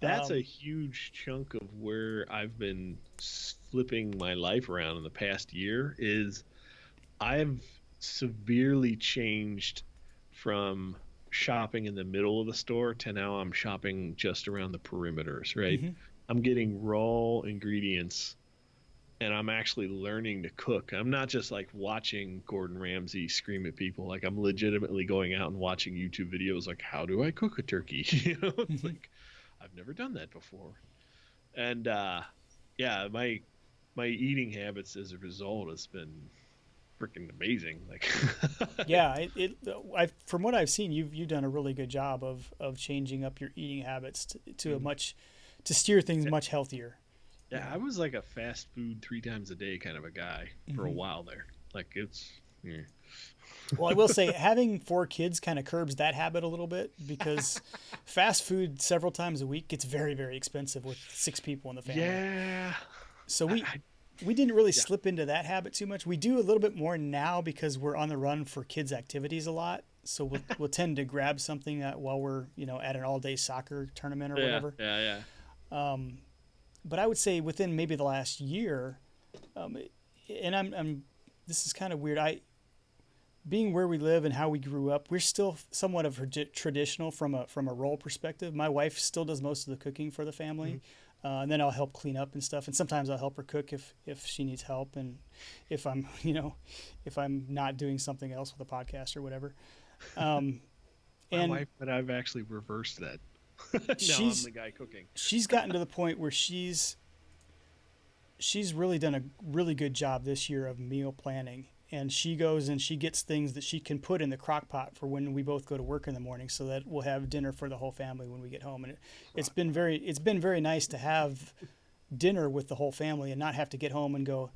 [SPEAKER 1] That's a huge chunk of where I've been flipping my life around in the past year is I've severely changed from shopping in the middle of the store to now I'm shopping just around the perimeters, right? I'm getting raw ingredients and I'm actually learning to cook. I'm not just like watching Gordon Ramsay scream at people. Like I'm legitimately going out and watching YouTube videos like, how do I cook a turkey? You know, it's like, I've never done that before. And yeah, my eating habits as a result has been freaking amazing. Like
[SPEAKER 2] Yeah, from what I've seen, you've done a really good job of changing up your eating habits to a much to steer things much healthier.
[SPEAKER 1] Yeah, I was like a fast food 3 times a day kind of a guy for a while there. Like it's
[SPEAKER 2] Well, I will say having 4 kids kind of curbs that habit a little bit because fast food several times a week gets very, very expensive with 6 people in the family.
[SPEAKER 1] Yeah.
[SPEAKER 2] So we didn't really slip into that habit too much. We do a little bit more now because we're on the run for kids' activities a lot. So we'll tend to grab something while we're at an all-day soccer tournament or whatever.
[SPEAKER 1] Yeah.
[SPEAKER 2] But I would say within maybe the last year, and I'm this is kind of weird. Being where we live and how we grew up, we're still somewhat of traditional from a role perspective. My wife still does most of the cooking for the family, and then I'll help clean up and stuff. And sometimes I'll help her cook if she needs help, and if I'm if I'm not doing something else with a podcast or whatever.
[SPEAKER 1] My wife, but I've actually reversed that. Now I'm the guy cooking.
[SPEAKER 2] She's gotten to the point where she's really done a really good job this year of meal planning. And she goes and she gets things that she can put in the crock pot for when we both go to work in the morning, so that we'll have dinner for the whole family when we get home. And it's been very nice to have dinner with the whole family and not have to get home and go,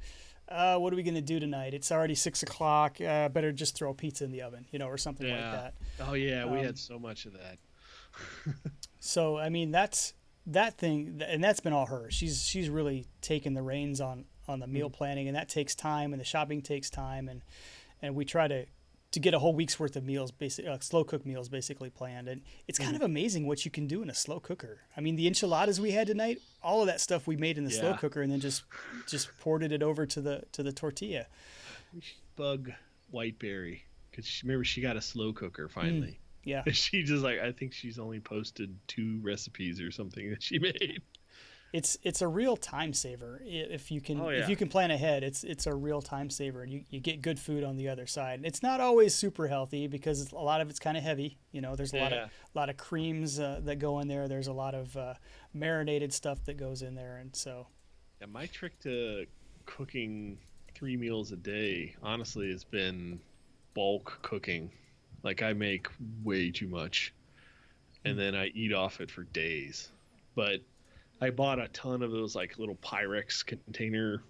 [SPEAKER 2] what are we going to do tonight? It's already 6:00. Better just throw pizza in the oven, or something like that.
[SPEAKER 1] Oh yeah, we had so much of that.
[SPEAKER 2] So I mean that thing, and that's been all her. She's really taken the reins on the meal planning, and that takes time, and the shopping takes time, and we try to get a whole week's worth of meals, slow cook meals basically planned. And it's kind of amazing what you can do in a slow cooker. I mean, the enchiladas we had tonight, all of that stuff we made in the slow cooker, and then just ported it over to the tortilla.
[SPEAKER 1] We should bug Whiteberry because remember she got a slow cooker finally.
[SPEAKER 2] Yeah.
[SPEAKER 1] She just I think she's only posted 2 recipes or something that she made.
[SPEAKER 2] It's a real time saver if you can if you can plan ahead. It's a real time saver, and you get good food on the other side. And it's not always super healthy because a lot of it's kind of heavy. There's a lot of creams that go in there. There's a lot of marinated stuff that goes in there, and so.
[SPEAKER 1] Yeah, my trick to cooking 3 meals a day, honestly, has been bulk cooking. Like I make way too much, and then I eat off it for days. But I bought a ton of those like little Pyrex container,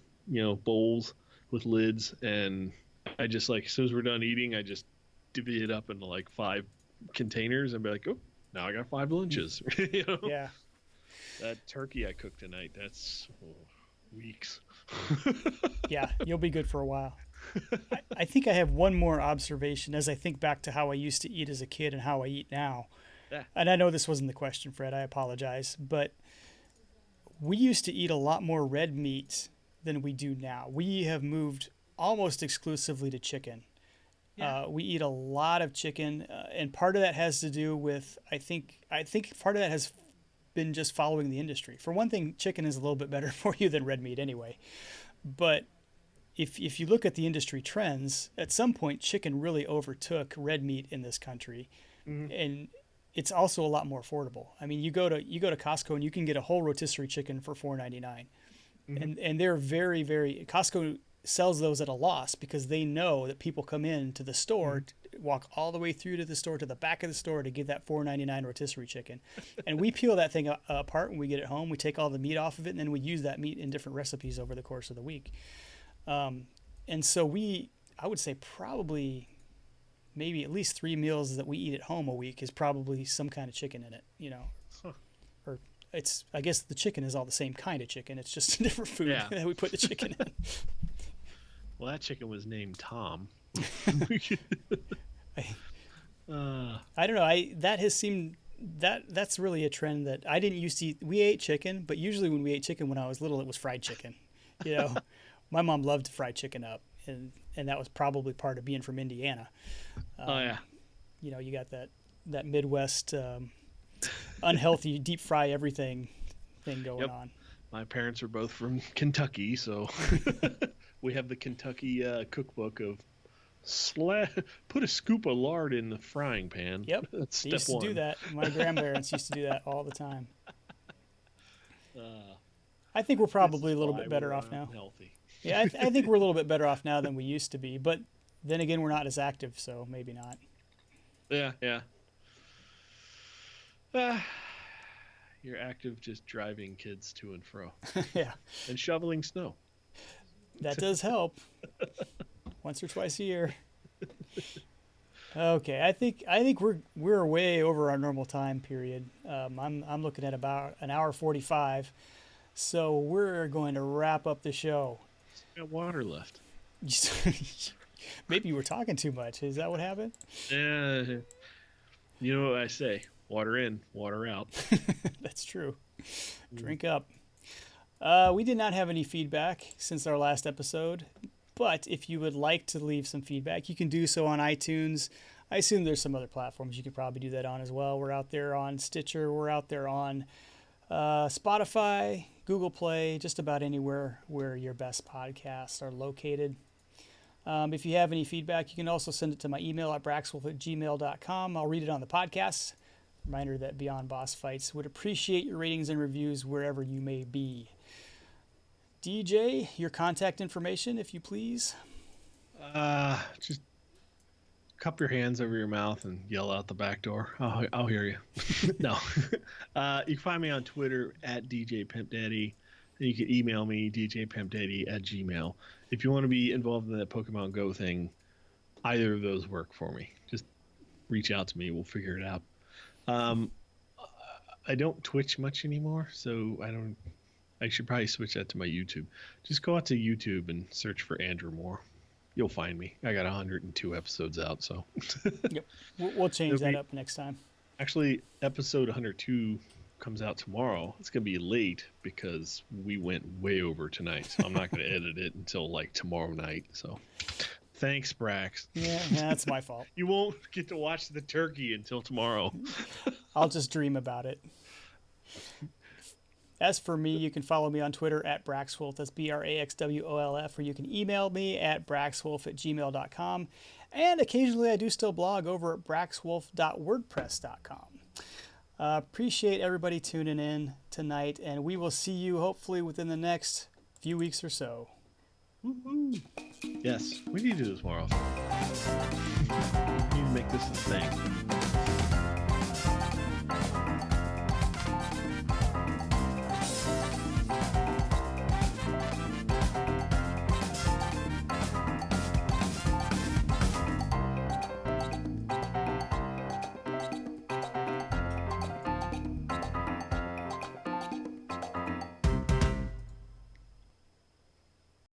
[SPEAKER 1] bowls with lids, and I just as soon as we're done eating, I just divvy it up into like 5 containers and be like, oh, now I got 5 lunches.
[SPEAKER 2] Yeah.
[SPEAKER 1] That turkey I cooked tonight, that's weeks.
[SPEAKER 2] Yeah, you'll be good for a while. I think I have one more observation as I think back to how I used to eat as a kid and how I eat now. Yeah. And I know this wasn't the question, Fred. I apologize. But we used to eat a lot more red meat than we do now. We have moved almost exclusively to chicken.
[SPEAKER 1] Yeah.
[SPEAKER 2] We eat a lot of chicken, and part of that has to do with I think part of that has been just following the industry. For one thing, chicken is a little bit better for you than red meat anyway. But if you look at the industry trends, at some point chicken really overtook red meat in this country, and it's also a lot more affordable. I mean, you go to Costco and you can get a whole rotisserie chicken for $4.99, and they're very Costco sells those at a loss because they know that people come in to the store, walk all the way through to the store to the back of the store to get that $4.99 rotisserie chicken, and we peel that thing apart when we get it home. We take all the meat off of it, and then we use that meat in different recipes over the course of the week. And so I would say probably maybe at least 3 meals that we eat at home a week is probably some kind of chicken in it, you know. Or I guess the chicken is all the same kind of chicken. It's just a different food that we put the chicken in.
[SPEAKER 1] Well, that chicken was named Tom.
[SPEAKER 2] I don't know. That has seemed that's really a trend that I didn't used to eat. We ate chicken, but usually when we ate chicken when I was little, it was fried chicken. You know, my mom loved to fry chicken up, and that was probably part of being from Indiana. You know, you got that Midwest unhealthy deep fry everything thing going on.
[SPEAKER 1] My parents are both from Kentucky, so we have the Kentucky cookbook of put a scoop of lard in the frying pan.
[SPEAKER 2] Yep,
[SPEAKER 1] that's step
[SPEAKER 2] they used to
[SPEAKER 1] one.
[SPEAKER 2] do that. My grandparents used to do that all the time. I think we're probably a little bit better off now.
[SPEAKER 1] Healthy.
[SPEAKER 2] Yeah, I think we're a little bit better off now than we used to be. But then again, we're not as active, so maybe not.
[SPEAKER 1] Yeah. You're active just driving kids to and fro.
[SPEAKER 2] Yeah.
[SPEAKER 1] And shoveling snow.
[SPEAKER 2] That does help. Once or twice a year. Okay, I think we're way over our normal time period. I'm looking at about an hour 45. So we're going to wrap up the show.
[SPEAKER 1] Got water left.
[SPEAKER 2] Maybe you were talking too much. Is that what happened?
[SPEAKER 1] Yeah. You know what I say? Water in, water out.
[SPEAKER 2] That's true. Drink up. We did not have any feedback since our last episode, but if you would like to leave some feedback, you can do so on iTunes. I assume there's some other platforms you could probably do that on as well. We're out there on Stitcher. We're out there on Spotify, Google Play, just about anywhere where your best podcasts are located. If you have any feedback, you can also send it to my email at braxwolf@gmail.com. I'll read it on the podcast. Reminder that Beyond Boss Fights would appreciate your ratings and reviews wherever you may be. DJ, your contact information, if you please.
[SPEAKER 1] Just cup your hands over your mouth and yell out the back door. I'll hear you. No. You can find me on Twitter at DJ Pimp Daddy. And you can email me, djpimpdaddy@gmail. If you want to be involved in that Pokemon Go thing, either of those work for me. Just reach out to me. We'll figure it out. I don't Twitch much anymore, so I should probably switch that to my YouTube. Just go out to YouTube and search for Andrew Moore. You'll find me. I got 102 episodes out, so.
[SPEAKER 2] Yep. We'll change that up next time.
[SPEAKER 1] Actually, episode 102 comes out tomorrow. It's going to be late because we went way over tonight, so I'm not going to edit it until like tomorrow night, so. Thanks, Brax.
[SPEAKER 2] Yeah, that's my fault.
[SPEAKER 1] You won't get to watch the turkey until tomorrow.
[SPEAKER 2] I'll just dream about it. As for me, you can follow me on Twitter at Braxwolf. That's BRAXWOLF, or you can email me at braxwolf@gmail.com. And occasionally I do still blog over at braxwolf.wordpress.com. Appreciate everybody tuning in tonight, and we will see you hopefully within the next few weeks or so.
[SPEAKER 1] Woo-hoo. Yes, we need to do this more often. We need to make this a thing.